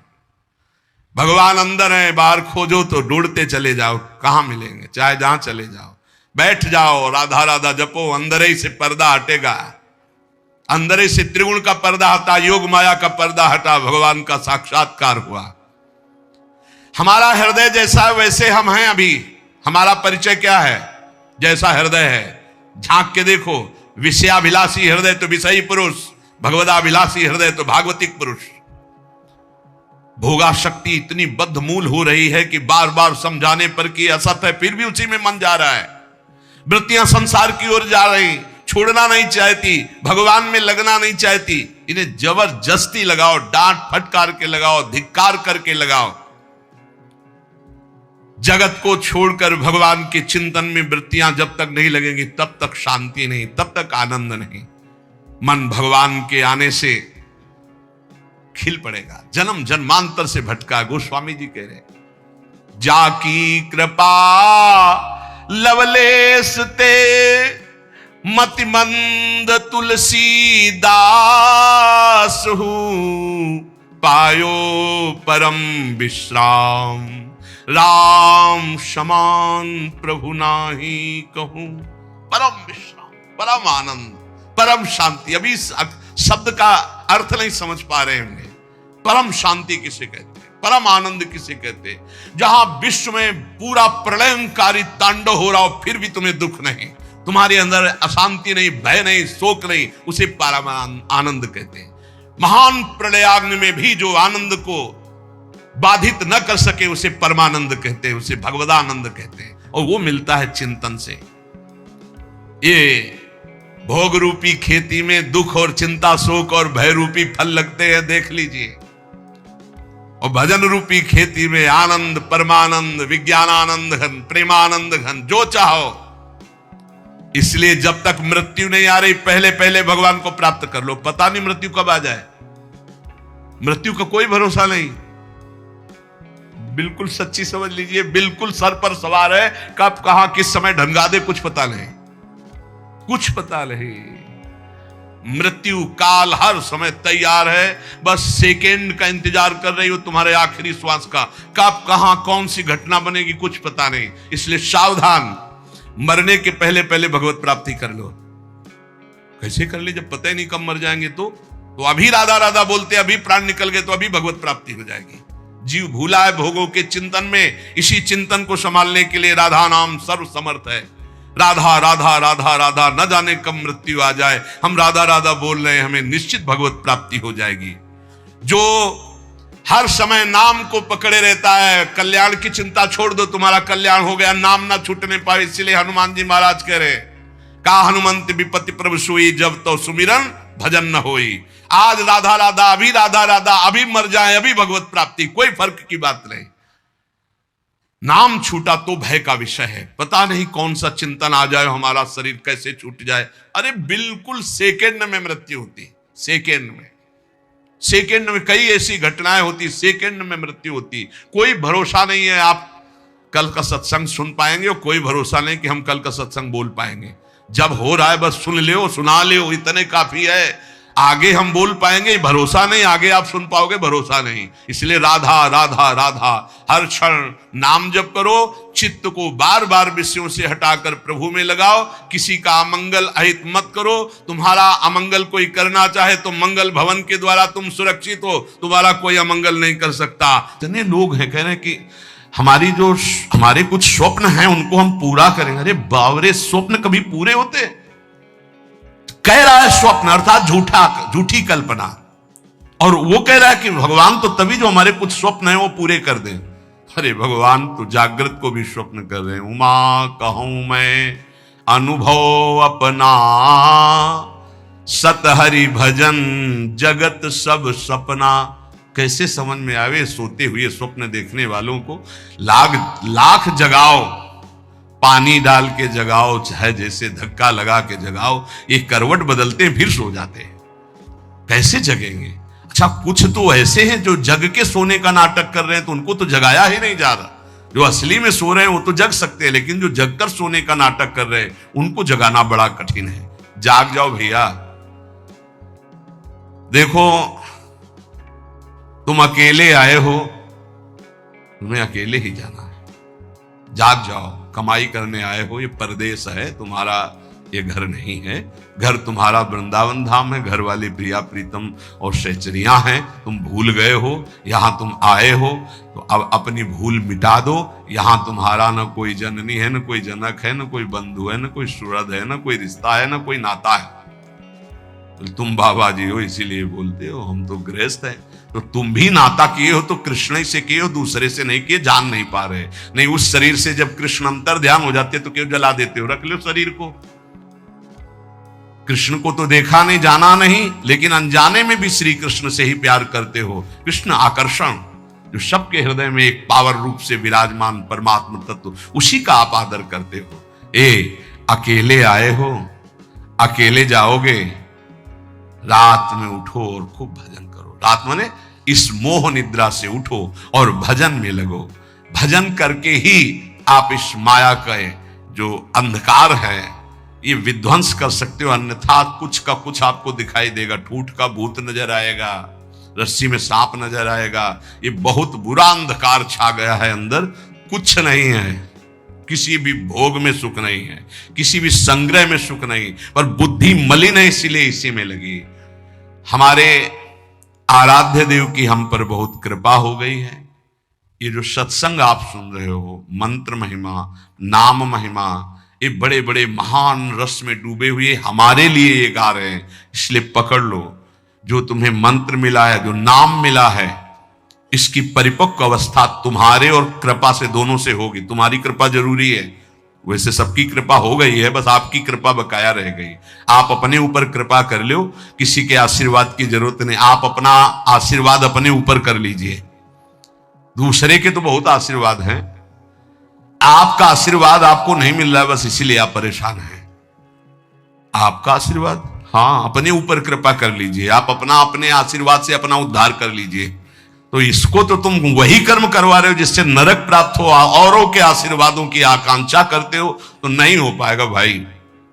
भगवान अंदर है, बाहर खोजो तो ढूंढते चले जाओ, कहां मिलेंगे? चाहे जहां चले जाओ, बैठ जाओ, राधा राधा जपो, अंदर ही से पर्दा हटेगा। अंदर ही से त्रिगुण का पर्दा हटा, योग माया का पर्दा हटा, भगवान का साक्षात्कार हुआ। हमारा हृदय जैसा है वैसे हम हैं। अभी हमारा परिचय क्या है? जैसा हृदय है, झांक के देखो। विषयाभिलाषी हृदय तो विषयी पुरुष, भगवदाभिलाषी हृदय तो भागवतिक पुरुष। भोगा शक्ति इतनी बद्धमूल हो रही है कि बार बार समझाने पर कि असत है, फिर भी उसी में मन जा रहा है। वृत्तियां संसार की ओर जा रही, छोड़ना नहीं चाहती, भगवान में लगना नहीं चाहती। इन्हें जबरदस्ती लगाओ, डांट फटकार के लगाओ, धिक्कार करके लगाओ। जगत को छोड़कर भगवान के चिंतन में वृत्तियां जब तक नहीं लगेंगी तब तक शांति नहीं, तब तक आनंद नहीं। मन भगवान के आने से खिल पड़ेगा। जन्म जन्मांतर से भटका, गोस्वामी जी कह रहे, जाकी कृपा लवलेस ते मतिमंद तुलसी दास हूं, पायो परम विश्राम राम समान प्रभु नाही कहूं। परम विश्राम, परम आनंद, परम शांति। अभी शब्द का अर्थ नहीं समझ पा रहे होंगे। परम शांति किसे कहते हैं? परम आनंद किसे कहते हैं? जहां विश्व में पूरा प्रलयंकारी तांडव हो रहा हो फिर भी तुम्हें दुख नहीं, तुम्हारे अंदर अशांति नहीं, भय नहीं, शोक नहीं, उसे परम आनंद कहते हैं। महान प्रलयाग्नि में भी जो आनंद को बाधित न कर सके उसे परमानंद कहते हैं, उसे भगवदानंद कहते हैं। और वो मिलता है चिंतन से। ये भोग रूपी खेती में दुख और चिंता, शोक और भय रूपी फल लगते हैं, देख लीजिए। और भजन रूपी खेती में आनंद, परमानंद, विज्ञानानंद घन, प्रेमानंद घन, जो चाहो। इसलिए जब तक मृत्यु नहीं आ रही पहले पहले भगवान को प्राप्त कर लो। पता नहीं मृत्यु कब आ जाए, मृत्यु का कोई भरोसा नहीं। बिल्कुल सच्ची समझ लीजिए, बिल्कुल सर पर सवार है, कब कहां किस समय ढंगा दे कुछ पता नहीं, कुछ पता नहीं। मृत्यु काल हर समय तैयार है, बस सेकेंड का इंतजार कर रही हो, तुम्हारे आखिरी श्वास का। कब कहां कौन सी घटना बनेगी कुछ पता नहीं। इसलिए सावधान, मरने के पहले पहले भगवत प्राप्ति कर लो। कैसे कर ले जब पता ही नहीं कब मर जाएंगे? तो अभी राधा राधा बोलते, अभी प्राण निकल गए तो अभी भगवत प्राप्ति हो जाएगी। जीव भूला है भोगों के चिंतन में। इसी चिंतन को संभालने के लिए राधा नाम सर्व समर्थ है। राधा राधा राधा राधा, न जाने कब मृत्यु आ जाए। हम राधा राधा बोल रहे हैं, हमें निश्चित भगवत प्राप्ति हो जाएगी। जो हर समय नाम को पकड़े रहता है, कल्याण की चिंता छोड़ दो, तुम्हारा कल्याण हो गया, नाम ना छूटने पाए। इसलिए हनुमान जी महाराज कह रहे, का हनुमंत विपत्ति प्रभु सोई, जब तो सुमिरन भजन न होई। आज राधा राधा, अभी राधा राधा, अभी मर जाए अभी भगवत प्राप्ति, कोई फर्क की बात नहीं। नाम छूटा तो भय का विषय है। पता नहीं कौन सा चिंतन आ जाए, हमारा शरीर कैसे छूट जाए। अरे बिल्कुल सेकेंड में मृत्यु होती, सेकेंड में। सेकेंड में कई ऐसी घटनाएं होती, सेकेंड में मृत्यु होती। कोई भरोसा नहीं है आप कल का सत्संग सुन पाएंगे, और कोई भरोसा नहीं कि हम कल का सत्संग बोल पाएंगे। जब हो रहा है बस सुन ले, सुना ले, इतने काफी है। आगे हम बोल पाएंगे भरोसा नहीं, आगे आप सुन पाओगे भरोसा नहीं। इसलिए राधा राधा राधा हर क्षण नाम जप करो, चित्त को बार बार विषयों से हटाकर प्रभु में लगाओ। किसी का अमंगल अहित मत करो। तुम्हारा अमंगल कोई करना चाहे तो मंगल भवन के द्वारा तुम सुरक्षित हो, तुम्हारा कोई अमंगल नहीं कर सकता। इतने लोग हैं कह रहे हैं कि हमारे कुछ स्वप्न हैं उनको हम पूरा करेंगे। अरे बावरे, स्वप्न कभी पूरे होते? कह रहा है स्वप्न अर्थात झूठी कल्पना, और वो कह रहा है कि भगवान तो तभी जो हमारे कुछ स्वप्न हैं वो पूरे कर दें। अरे भगवान तो जागृत को भी स्वप्न कर रहे हैं। उमा कहूं मैं अनुभव अपना, सत हरि भजन जगत सब सपना। कैसे समझ में आवे सोते हुए स्वप्न देखने वालों को। लाख जगाओ, पानी डाल के जगाओ, चाहे जैसे धक्का लगा के जगाओ, ये करवट बदलते हैं फिर सो जाते हैं। कैसे जगेंगे? अच्छा, कुछ तो ऐसे हैं जो जग के सोने का नाटक कर रहे हैं, तो उनको तो जगाया ही नहीं जा रहा। जो असली में सो रहे हैं वो तो जग सकते हैं, लेकिन जो जगकर सोने का नाटक कर रहे हैं उनको जगाना बड़ा कठिन है। जाग जाओ भैया। देखो, तुम अकेले आए हो, तुम्हें अकेले ही जाना है। जाग जाओ, कमाई करने आए हो, ये परदेश है तुम्हारा, ये घर नहीं है। घर तुम्हारा वृंदावन धाम है, घर वाली प्रिया प्रीतम और सहचरियां हैं। तुम भूल गए हो, यहां तुम आए हो तो अब अपनी भूल मिटा दो। यहां तुम्हारा न कोई जननी है, न कोई जनक है, न कोई बंधु है, न कोई सुहृद है, न कोई रिश्ता है, न कोई नाता है। तो तुम बाबा जी हो इसीलिए बोलते हो, हम तो गृहस्थ हैं। तो तुम भी नाता किए हो तो कृष्ण ही से किए हो, दूसरे से नहीं किए। जान नहीं पा रहे, नहीं उस शरीर से जब कृष्ण अंतर ध्यान हो जाते तो क्यों जला देते हो? रख लो शरीर को। कृष्ण को तो देखा नहीं, जाना नहीं, लेकिन अनजाने में भी श्री कृष्ण से ही प्यार करते हो। कृष्ण आकर्षण जो सबके हृदय में एक पावर रूप से विराजमान परमात्मा तत्व, उसी का आप आदर करते हो। अकेले आए हो, अकेले जाओगे, रात में उठो और खूब भजन करो। रात माने इस मोह निद्रा से उठो और भजन में लगो। भजन करके ही आप इस माया का जो अंधकार है ये विध्वंस कर सकते हो, अन्यथा कुछ का कुछ आपको दिखाई देगा। ठूठ का भूत नजर आएगा, रस्सी में सांप नजर आएगा। ये बहुत बुरा अंधकार छा गया है अंदर। कुछ नहीं है, किसी भी भोग में सुख नहीं है, किसी भी संग्रह में सुख नहीं, पर बुद्धि मलिन है, इसीलिए इसी में लगी। हमारे आराध्य देव की हम पर बहुत कृपा हो गई है। ये जो सत्संग आप सुन रहे हो, मंत्र महिमा, नाम महिमा, ये बड़े बड़े महान रस में डूबे हुए हमारे लिए ये गा रहे हैं। इसलिए पकड़ लो, जो तुम्हें मंत्र मिला है, जो नाम मिला है, इसकी परिपक्व अवस्था तुम्हारे और कृपा से दोनों से होगी। तुम्हारी कृपा जरूरी है, वैसे सबकी कृपा हो गई है, बस आपकी कृपा बकाया रह गई। आप अपने ऊपर कृपा कर लो, किसी के आशीर्वाद की जरूरत नहीं। आप अपना आशीर्वाद अपने ऊपर कर लीजिए। दूसरे के तो बहुत आशीर्वाद हैं, आपका आशीर्वाद आपको नहीं मिल रहा है, बस इसीलिए आप परेशान हैं। आपका आशीर्वाद, हाँ, अपने ऊपर कृपा कर लीजिए। आप अपने आशीर्वाद से अपना उद्धार कर लीजिए। तो इसको तो तुम वही कर्म करवा रहे हो जिससे नरक प्राप्त हो, औरों के आशीर्वादों की आकांक्षा करते हो, तो नहीं हो पाएगा भाई,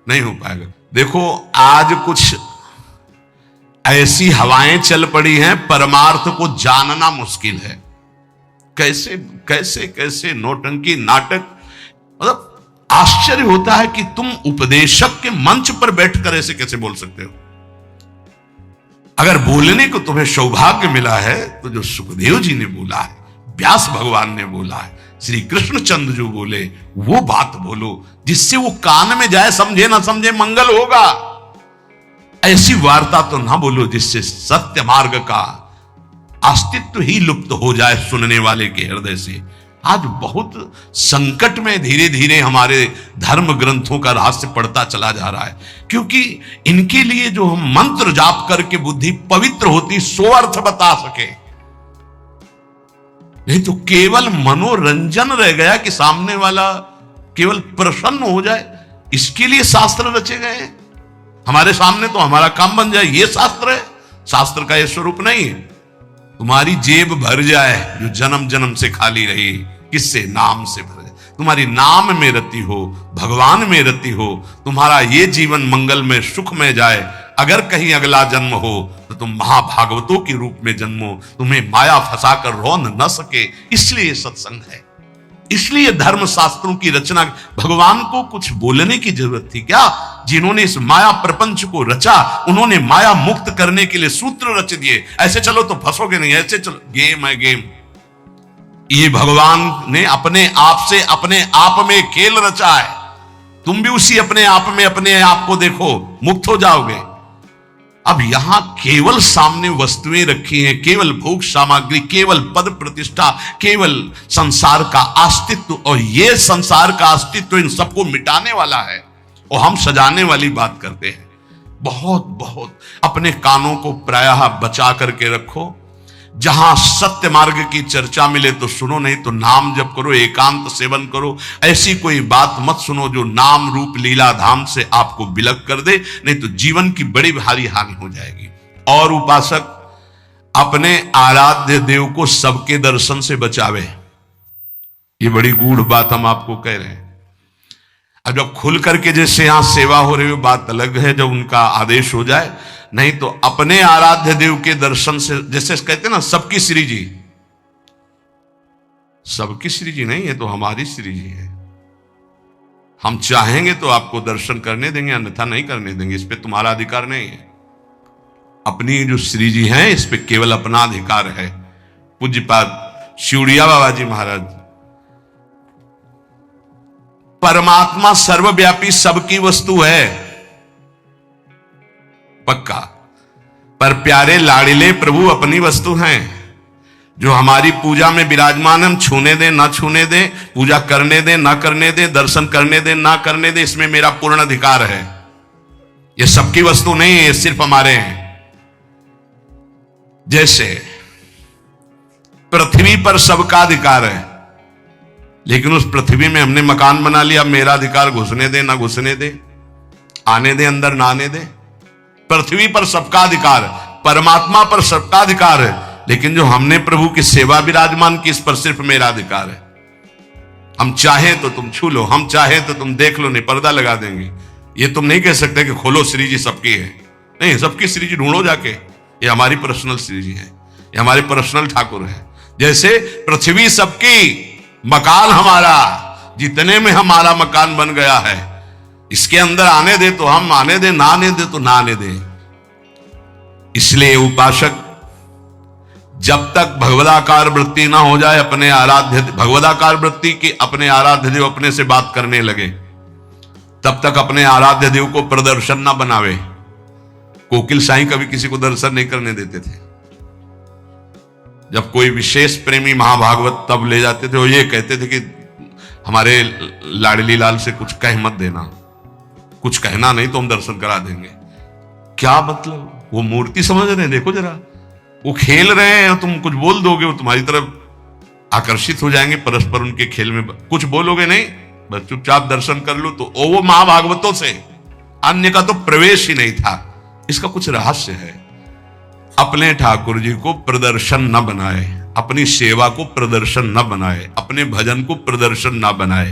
नहीं हो पाएगा। देखो, आज कुछ ऐसी हवाएं चल पड़ी हैं, परमार्थ को जानना मुश्किल है। कैसे कैसे कैसे नौटंकी नाटक, मतलब आश्चर्य होता है कि तुम उपदेशक के मंच पर बैठकर ऐसे कैसे बोल सकते हो। अगर बोलने को तुम्हें सौभाग्य मिला है तो जो सुखदेव जी ने बोला है, व्यास भगवान ने बोला है, श्री कृष्णचंद्र जो बोले, वो बात बोलो जिससे वो कान में जाए, समझे ना समझे मंगल होगा। ऐसी वार्ता तो ना बोलो जिससे सत्य मार्ग का अस्तित्व ही लुप्त हो जाए सुनने वाले के हृदय से। आज बहुत संकट में धीरे धीरे हमारे धर्म ग्रंथों का रहस्य पड़ता चला जा रहा है, क्योंकि इनके लिए जो हम मंत्र जाप करके बुद्धि पवित्र होती, सो अर्थ बता सके। नहीं तो केवल मनोरंजन रह गया कि सामने वाला केवल प्रसन्न हो जाए, इसके लिए शास्त्र रचे गए हैं। हमारे सामने तो हमारा काम बन जाए, ये शास्त्र है। शास्त्र का ये स्वरूप नहीं है। तुम्हारी जेब भर जाए जो जन्म जन्म से खाली रही, किससे? नाम से भर जाए। तुम्हारी नाम में रति हो, भगवान में रति हो, तुम्हारा ये जीवन मंगल में सुख में जाए, अगर कहीं अगला जन्म हो तो तुम महाभागवतों के रूप में जन्मो, तुम्हें माया फंसाकर रौंद न सके, इसलिए सत्संग है, इसलिए धर्म शास्त्रों की रचना। भगवान को कुछ बोलने की जरूरत थी क्या? जिन्होंने इस माया प्रपंच को रचा, उन्होंने माया मुक्त करने के लिए सूत्र रच दिए। ऐसे चलो तो फंसोगे नहीं, ऐसे चलो, गेम है गेम। ये भगवान ने अपने आप से अपने आप में खेल रचा है। तुम भी उसी अपने आप में अपने आप को देखो, मुक्त हो जाओगे। अब यहां केवल सामने वस्तुएं रखी हैं, केवल भोग सामग्री, केवल पद प्रतिष्ठा, केवल संसार का अस्तित्व, और यह संसार का अस्तित्व इन सबको मिटाने वाला है, और हम सजाने वाली बात करते हैं। बहुत बहुत अपने कानों को प्रायः बचा करके रखो। जहां सत्य मार्ग की चर्चा मिले तो सुनो, नहीं तो नाम जप करो, एकांत सेवन करो। ऐसी कोई बात मत सुनो जो नाम रूप लीला धाम से आपको विलग कर दे, नहीं तो जीवन की बड़ी भारी हानि हो जाएगी। और उपासक अपने आराध्य देव को सबके दर्शन से बचावे। ये बड़ी गूढ़ बात हम आपको कह रहे हैं। अब जब खुल करके जैसे यहां सेवा हो रही हो बात अलग है, जब उनका आदेश हो जाए, नहीं तो अपने आराध्य देव के दर्शन से, जैसे कहते हैं ना सबकी श्री जी, सबकी श्री जी नहीं है तो हमारी श्री जी है। हम चाहेंगे तो आपको दर्शन करने देंगे, अन्यथा नहीं करने देंगे। इस पे तुम्हारा अधिकार नहीं है। अपनी जो श्री जी हैं इस पे केवल अपना अधिकार है। पूज्यपाद शिवड़िया बाबा जी महाराज, परमात्मा सर्वव्यापी सबकी वस्तु है, पक्का, पर प्यारे लाड़िले प्रभु अपनी वस्तु हैं। जो हमारी पूजा में विराजमान, हम छूने दें ना छूने दें, पूजा करने दें ना करने दें, दर्शन करने दें ना करने दें, इसमें मेरा पूर्ण अधिकार है। ये सबकी वस्तु नहीं है, ये सिर्फ हमारे हैं। जैसे पृथ्वी पर सबका अधिकार है, लेकिन उस पृथ्वी में हमने मकान बना लिया, मेरा अधिकार घुसने दे ना घुसने दे, आने दे अंदर ना आने दे। पृथ्वी पर सबका अधिकार, परमात्मा पर सबका अधिकार है, लेकिन जो हमने प्रभु की सेवा विराजमान की, इस पर सिर्फ मेरा अधिकार है। हम चाहें तो तुम छू लो, हम चाहें तो तुम देख लो, नहीं पर्दा लगा देंगे। ये तुम नहीं कह सकते कि खोलो श्री जी सबकी है, नहीं, सबकी श्री जी ढूंढो जाके। ये हमारी पर्सनल श्री जी है, ये हमारे पर्सनल ठाकुर है। जैसे पृथ्वी सबकी, मकान हमारा, जितने में हमारा मकान बन गया है, इसके अंदर आने दे तो हम आने दे, ना आने दे तो ना आने दे। इसलिए उपासक जब तक भगवदाकार वृत्ति ना हो जाए, अपने आराध्य भगवदाकार वृत्ति की अपने आराध्य देव अपने से बात करने लगे, तब तक अपने आराध्य देव को प्रदर्शन ना बनावे। कोकिल साईं कभी किसी को दर्शन नहीं करने देते थे। जब कोई विशेष प्रेमी महाभागवत तब ले जाते थे, वो ये कहते थे कि हमारे लाडली लाल से कुछ कह मत देना, कुछ कहना नहीं तो हम दर्शन करा देंगे। क्या मतलब? वो मूर्ति समझ रहे हैं, देखो जरा, वो खेल रहे हैं, तुम कुछ बोल दोगे वो तुम्हारी तरफ आकर्षित हो जाएंगे परस्पर उनके खेल में। कुछ बोलोगे नहीं, बस चुपचाप दर्शन कर लो। तो वो महाभागवतों से अन्य का तो प्रवेश ही नहीं था। इसका कुछ रहस्य है। अपने ठाकुर जी को प्रदर्शन न बनाए, अपनी सेवा को प्रदर्शन न बनाए, अपने भजन को प्रदर्शन न बनाए।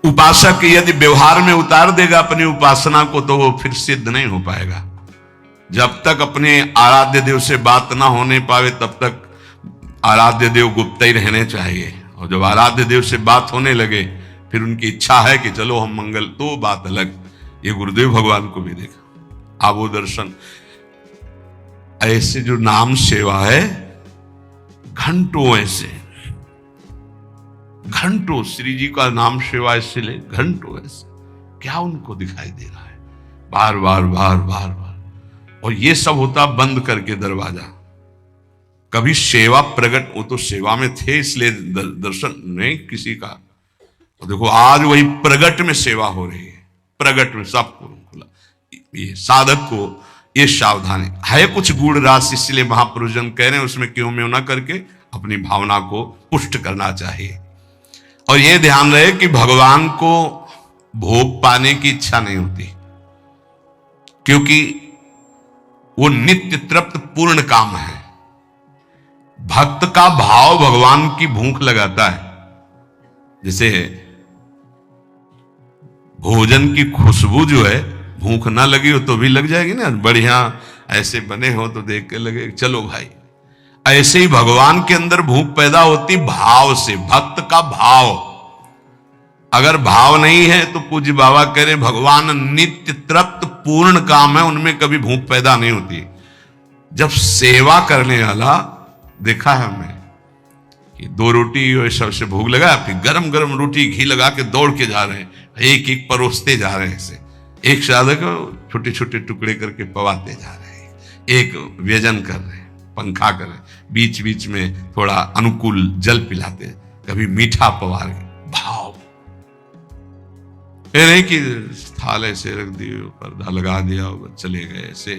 उपासक यदि व्यवहार में उतार देगा अपनी उपासना को, तो वो फिर सिद्ध नहीं हो पाएगा। जब तक अपने आराध्य देव से बात ना होने पावे, तब तक आराध्य देव गुप्त ही रहने चाहिए। और जब आराध्य देव से बात होने लगे, फिर उनकी इच्छा है कि चलो हम मंगल, तो बात अलग। ये गुरुदेव भगवान को भी देखा, आप वो दर्शन। ऐसे जो नाम सेवा है, घंटों, ऐसे घंटों श्री जी का नाम सेवा ऐसे ले, घंटों ऐसे, क्या उनको दिखाई दे रहा है? बार बार बार बार बार। और ये सब होता बंद करके दरवाजा। कभी सेवा प्रकट, वो तो सेवा में थे इसलिए दर्शन नहीं किसी का। और देखो आज वही प्रगट में सेवा हो रही है, प्रगट में सबको खुला। ये साधक को ये सावधानी है, कुछ गूढ़ रास, इसलिए महापुरुष जन कह रहे हैं उसमें क्यों में ना करके अपनी भावना को पुष्ट करना चाहिए। और ये ध्यान रहे कि भगवान को भोग पाने की इच्छा नहीं होती, क्योंकि वो नित्य तृप्त पूर्ण काम है। भक्त का भाव भगवान की भूख लगाता है। जैसे भोजन की खुशबू जो है भूख ना लगी हो तो भी लग जाएगी ना, बढ़िया ऐसे बने हो तो देख के लगे चलो भाई। ऐसे ही भगवान के अंदर भूख पैदा होती भाव से, भक्त का भाव। अगर भाव नहीं है तो पूज्य बाबा कह रहे भगवान नित्य तृप्त पूर्ण काम है, उनमें कभी भूख पैदा नहीं होती। जब सेवा करने वाला देखा है हमने कि 2 रोटी और सबसे भूख लगा, फिर गरम गरम रोटी घी लगा के दौड़ के जा रहे हैं, एक एक परोसते जा रहे हैं, ऐसे एक साधक को छोटे छोटे टुकड़े करके पवाते जा रहे हैं, एक व्यजन कर रहे हैं, पंखा कर रहे हैं, बीच बीच में थोड़ा अनुकूल जल पिलाते, कभी मीठा पवा रहे। भाव ये नहीं कि थाल ऐसे रख दिए, पर्दा लगा दिया और चले गए ऐसे।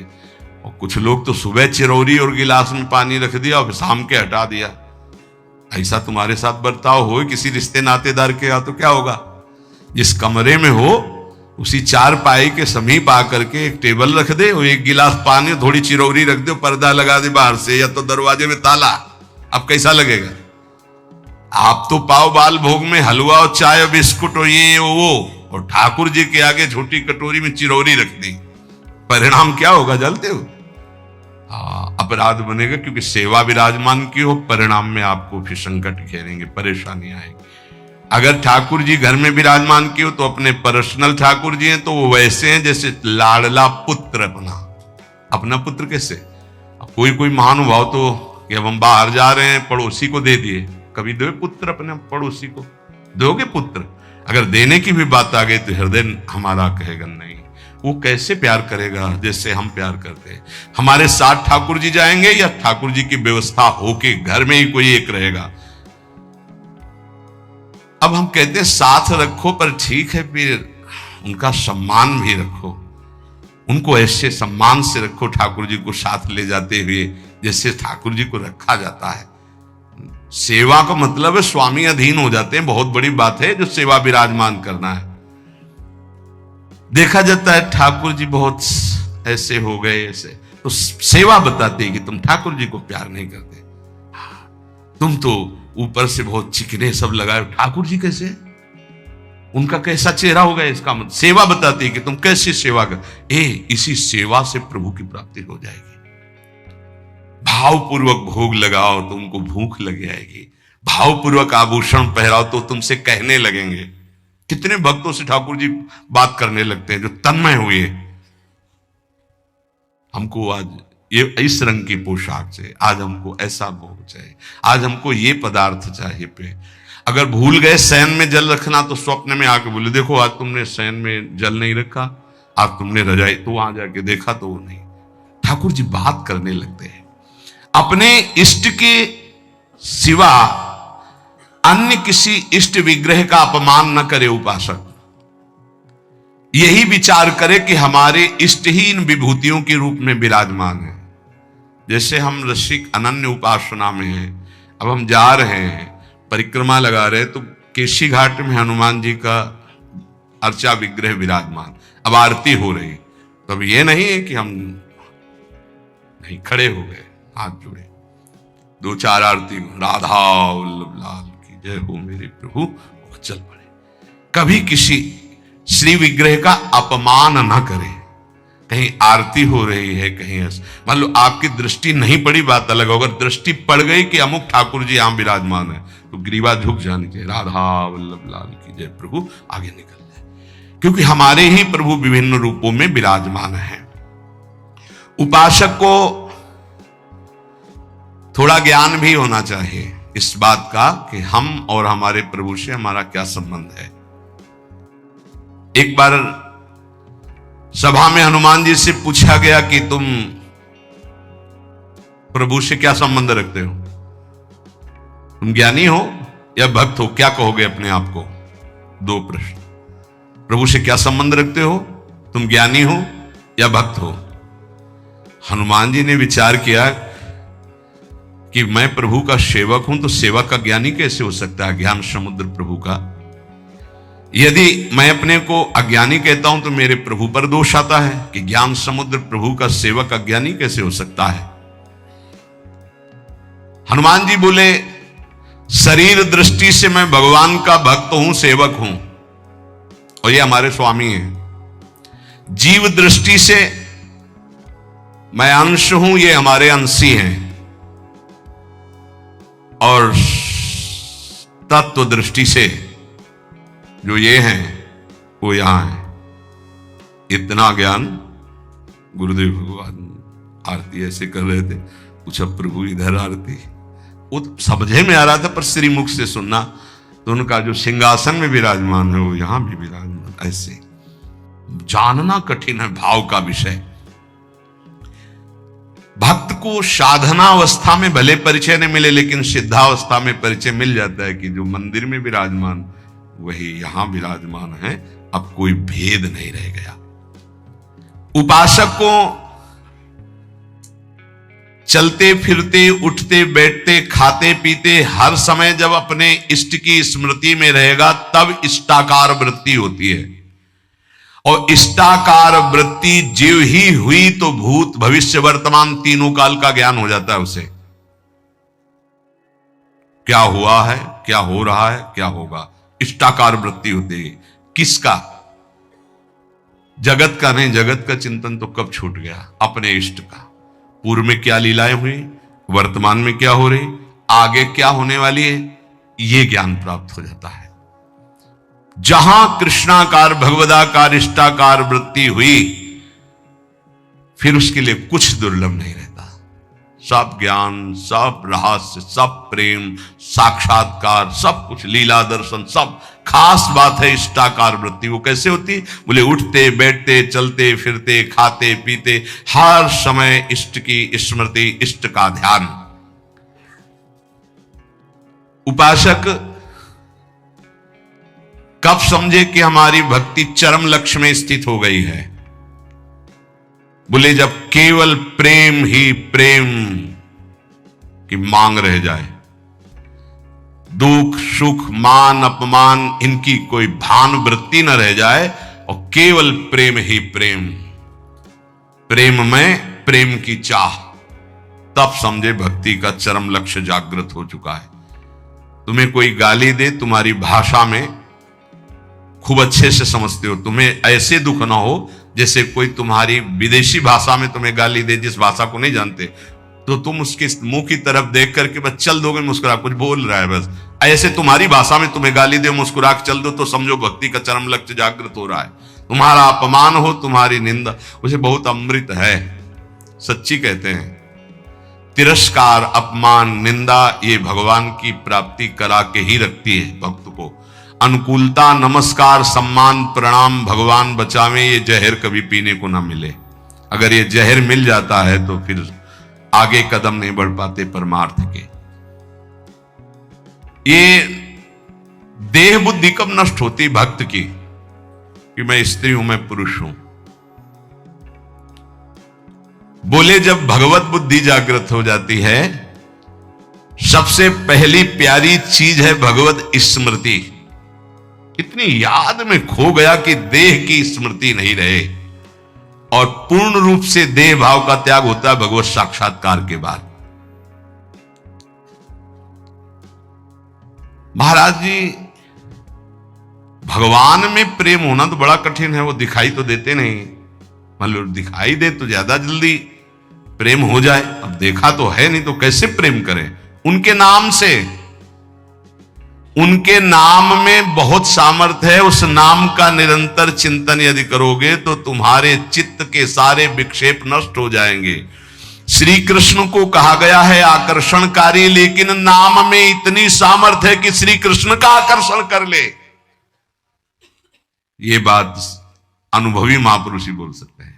और कुछ लोग तो सुबह चिरौरी और गिलास में पानी रख दिया और शाम के हटा दिया। ऐसा तुम्हारे साथ बर्ताव हो किसी रिश्ते नातेदार के, तो क्या होगा? जिस कमरे में हो उसी 4 पाई के समीप आकर के एक टेबल रख दे और एक गिलास पानी, थोड़ी चिरौरी रख दे, पर्दा लगा दे बाहर से, या तो दरवाजे में ताला। अब कैसा लगेगा? आप तो पाव बाल भोग में हलवा और चाय और बिस्कुट और ये वो, और ठाकुर जी के आगे छोटी कटोरी में चिरौरी रख दी। परिणाम क्या होगा जानते हो? अपराध बनेगा, क्योंकि सेवा विराजमान की हो, परिणाम में आपको फिर संकट घेरेंगे, परेशानी आएगी। अगर ठाकुर जी घर में विराजमान की हो तो अपने पर्सनल ठाकुर जी हैं तो वो वैसे हैं जैसे लाडला पुत्र अपना पुत्र। कैसे? कोई कोई महानुभाव तो कि अब हम बाहर जा रहे हैं, पड़ोसी को दे दिए। कभी दो पुत्र अपने पड़ोसी को? दोगे पुत्र? अगर देने की भी बात आ गई तो हृदय हमारा कहेगा नहीं। वो कैसे प्यार करेगा जैसे हम प्यार करते हैं? हमारे साथ ठाकुर जी जाएंगे या ठाकुर जी की व्यवस्था होके घर में ही कोई एक रहेगा? अब हम कहते हैं साथ रखो, पर ठीक है, फिर उनका सम्मान भी रखो, उनको ऐसे सम्मान से रखो ठाकुर जी को साथ ले जाते हुए जैसे ठाकुर जी को रखा जाता है। सेवा का मतलब है स्वामी अधीन हो जाते हैं, बहुत बड़ी बात है जो सेवा विराजमान करना है। देखा जाता है ठाकुर जी बहुत ऐसे हो गए, ऐसे तो सेवा बताती है कि तुम ठाकुर जी को प्यार नहीं करते, तुम तो ऊपर से बहुत चिकने सब लगाए, ठाकुर जी कैसे, उनका कैसा चेहरा होगा? इसका मतलब सेवा बताती है कि तुम कैसे सेवा कर। इसी सेवा से प्रभु की प्राप्ति हो जाएगी। भावपूर्वक भोग लगाओ तो उनको भूख लग जाएगी, भावपूर्वक आभूषण पहराओ तो तुमसे कहने लगेंगे। कितने भक्तों से ठाकुर जी बात करने लगते हैं जो तन्मय हुए, हमको आज ये इस रंग की पोशाक चाहिए, आज हमको ऐसा भोग चाहिए, आज हमको ये पदार्थ चाहिए। पे अगर भूल गए शयन में जल रखना तो स्वप्न में आके बोले देखो आज तुमने शयन में जल नहीं रखा, आज तुमने रजाई, तो वहां जाके देखा तो वो नहीं। ठाकुर जी बात करने लगते हैं। अपने इष्ट के सिवा अन्य किसी इष्ट विग्रह का अपमान न करे उपासक, यही विचार करे कि हमारे इष्ट ही इन विभूतियों के रूप में विराजमान है। जैसे हम रसिक अनन्य उपासना में हैं, अब हम जा रहे हैं, परिक्रमा लगा रहे हैं, तो केशी घाट में हनुमान जी का अर्चा विग्रह विराजमान, अब आरती हो रही, तो अब ये नहीं है कि हम नहीं खड़े हो गए, हाथ जोड़े, 2-4 आरती, राधा वल्लभ लाल की जय हो मेरे प्रभु, चल पड़े। कभी किसी श्री विग्रह का अपमान ना करें। कहीं आरती हो रही है, कहीं मान लो आपकी दृष्टि नहीं पड़ी, बात अलग होगा, दृष्टि पड़ गई कि अमुक ठाकुर जी यहां विराजमान है, तो ग्रीवा झुक जानी चाहिए, राधा वल्लभ लाल की जय, प्रभु आगे निकल जाए, क्योंकि हमारे ही प्रभु विभिन्न रूपों में विराजमान है। उपासक को थोड़ा ज्ञान भी होना चाहिए इस बात का कि हम और हमारे प्रभु से हमारा क्या संबंध है। एक बार सभा में हनुमान जी से पूछा गया कि तुम प्रभु से क्या संबंध रखते हो, तुम ज्ञानी हो या भक्त हो, क्या कहोगे अपने आप को? 2 प्रश्न। प्रभु से क्या संबंध रखते हो, तुम ज्ञानी हो या भक्त हो? हनुमान जी ने विचार किया कि मैं प्रभु का सेवक हूं, तो सेवक का ज्ञानी कैसे हो सकता है? ज्ञान समुद्र प्रभु का। यदि मैं अपने को अज्ञानी कहता हूं तो मेरे प्रभु पर दोष आता है कि ज्ञान समुद्र प्रभु का सेवक अज्ञानी कैसे हो सकता है। हनुमान जी बोले शरीर दृष्टि से मैं भगवान का भक्त हूं, सेवक हूं, और ये हमारे स्वामी हैं। जीव दृष्टि से मैं अंश हूं, ये हमारे अंशी हैं, और तत्व दृष्टि से जो ये हैं वो यहां है। इतना ज्ञान गुरुदेव भगवान आरती ऐसे कर रहे थे, पूछा प्रभु इधर आरती, वो तो समझे में आ रहा था पर श्रीमुख से सुनना, तो उनका जो सिंहासन में विराजमान है वो यहां भी विराजमान, ऐसे जानना कठिन है भाव का विषय। भक्त को साधना अवस्था में भले परिचय नहीं मिले, लेकिन सिद्धावस्था में परिचय मिल जाता है कि जो मंदिर में विराजमान वही यहां विराजमान है, अब कोई भेद नहीं रह गया। उपासक को चलते फिरते उठते बैठते खाते पीते हर समय जब अपने इष्ट की स्मृति में रहेगा तब इष्टाकार वृत्ति होती है, और इष्टाकार वृत्ति जीव ही हुई तो भूत भविष्य वर्तमान तीनों काल का ज्ञान हो जाता है उसे। क्या हुआ है, क्या हो रहा है, क्या होगा, इष्टाकार वृत्ति होती है। किसका? जगत का नहीं, जगत का चिंतन तो कब छूट गया, अपने इष्ट का। पूर्व में क्या लीलाएं हुई, वर्तमान में क्या हो रही, आगे क्या होने वाली है, यह ज्ञान प्राप्त हो जाता है। जहां कृष्णाकार भगवदाकार इष्टाकार वृत्ति हुई, फिर उसके लिए कुछ दुर्लभ नहीं रहता। सब ज्ञान, सब रहस्य, सब प्रेम, साक्षात्कार, सब कुछ लीला दर्शन, सब खास बात है इष्टाकार वृत्ति। वो कैसे होती? बोले उठते बैठते चलते फिरते खाते पीते हर समय इष्ट की स्मृति, इष्ट का ध्यान। उपासक कब समझे कि हमारी भक्ति चरम लक्ष्य में स्थित हो गई है? बोले जब केवल प्रेम ही प्रेम की मांग रह जाए, दुख सुख मान अपमान इनकी कोई भान वृत्ति न रह जाए, और केवल प्रेम ही प्रेम, प्रेम में प्रेम की चाह, तब समझे भक्ति का चरम लक्ष्य जागृत हो चुका है। तुम्हें कोई गाली दे, तुम्हारी भाषा में खूब अच्छे से समझते हो, तुम्हें ऐसे दुख ना हो जैसे कोई तुम्हारी विदेशी भाषा में तुम्हें गाली दे, जिस भाषा को नहीं जानते, तो तुम उसके मुंह की तरफ देख करके बस चल दोगे, मुस्कुरा, कुछ बोल रहा है बस, ऐसे तुम्हारी भाषा में तुम्हें गाली दे, मुस्कुरा के चल दो, तो समझो भक्ति का चरम लक्ष्य जागृत हो रहा है। तुम्हारा अपमान हो, तुम्हारी निंदा, उसे बहुत अमृत है, सच्ची कहते हैं। तिरस्कार, अपमान, निंदा ये भगवान की प्राप्ति करा के ही रखती है भक्त को। अनुकूलता, नमस्कार, सम्मान, प्रणाम, भगवान बचावे, ये जहर कभी पीने को ना मिले। अगर ये जहर मिल जाता है तो फिर आगे कदम नहीं बढ़ पाते परमार्थ के। ये देह बुद्धि कब नष्ट होती भक्त की, कि मैं स्त्री हूं, मैं पुरुष हूं। बोले जब भगवत बुद्धि जागृत हो जाती है, सबसे पहली प्यारी चीज है भगवत स्मृति। इतनी याद में खो गया कि देह की स्मृति नहीं रहे, और पूर्ण रूप से देह भाव का त्याग होता है भगवत साक्षात्कार के बाद। महाराज जी, भगवान में प्रेम होना तो बड़ा कठिन है, वो दिखाई तो देते नहीं। मतलब दिखाई दे तो ज्यादा जल्दी प्रेम हो जाए, अब देखा तो है नहीं तो कैसे प्रेम करें? उनके नाम से, उनके नाम में बहुत सामर्थ्य है। उस नाम का निरंतर चिंतन यदि करोगे तो तुम्हारे चित्त के सारे विक्षेप नष्ट हो जाएंगे। श्री कृष्ण को कहा गया है आकर्षणकारी, लेकिन नाम में इतनी सामर्थ्य है कि श्री कृष्ण का आकर्षण कर ले। ये बात अनुभवी महापुरुष ही बोल सकते हैं।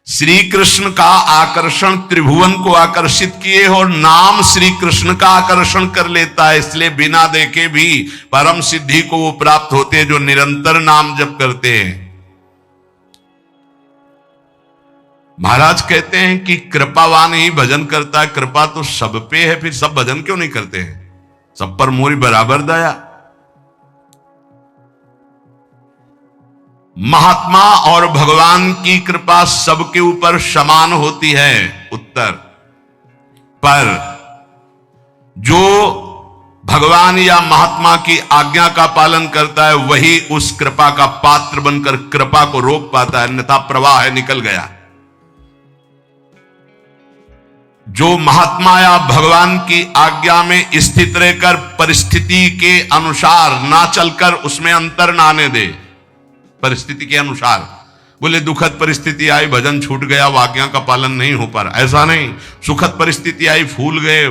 श्री कृष्ण का आकर्षण त्रिभुवन को आकर्षित किए, और नाम श्री कृष्ण का आकर्षण कर लेता है। इसलिए बिना देखे भी परम सिद्धि को वो प्राप्त होते हैं जो निरंतर नाम जप करते हैं। महाराज कहते हैं कि कृपावान ही भजन करता है। कृपा तो सब पे है, फिर सब भजन क्यों नहीं करते हैं? सब पर मोरी बराबर दया। महात्मा और भगवान की कृपा सबके ऊपर समान होती है। उत्तर पर जो भगवान या महात्मा की आज्ञा का पालन करता है वही उस कृपा का पात्र बनकर कृपा को रोक पाता है, अन्यथा प्रवाह है निकल गया। जो महात्मा या भगवान की आज्ञा में स्थित रहकर परिस्थिति के अनुसार ना चलकर उसमें अंतर ना आने दे, परिस्थिति के अनुसार, बोले दुखद परिस्थिति आई भजन छूट गया, आज्ञा का पालन नहीं हो पा रहा, ऐसा नहीं। सुखद परिस्थिति आई भूल गए,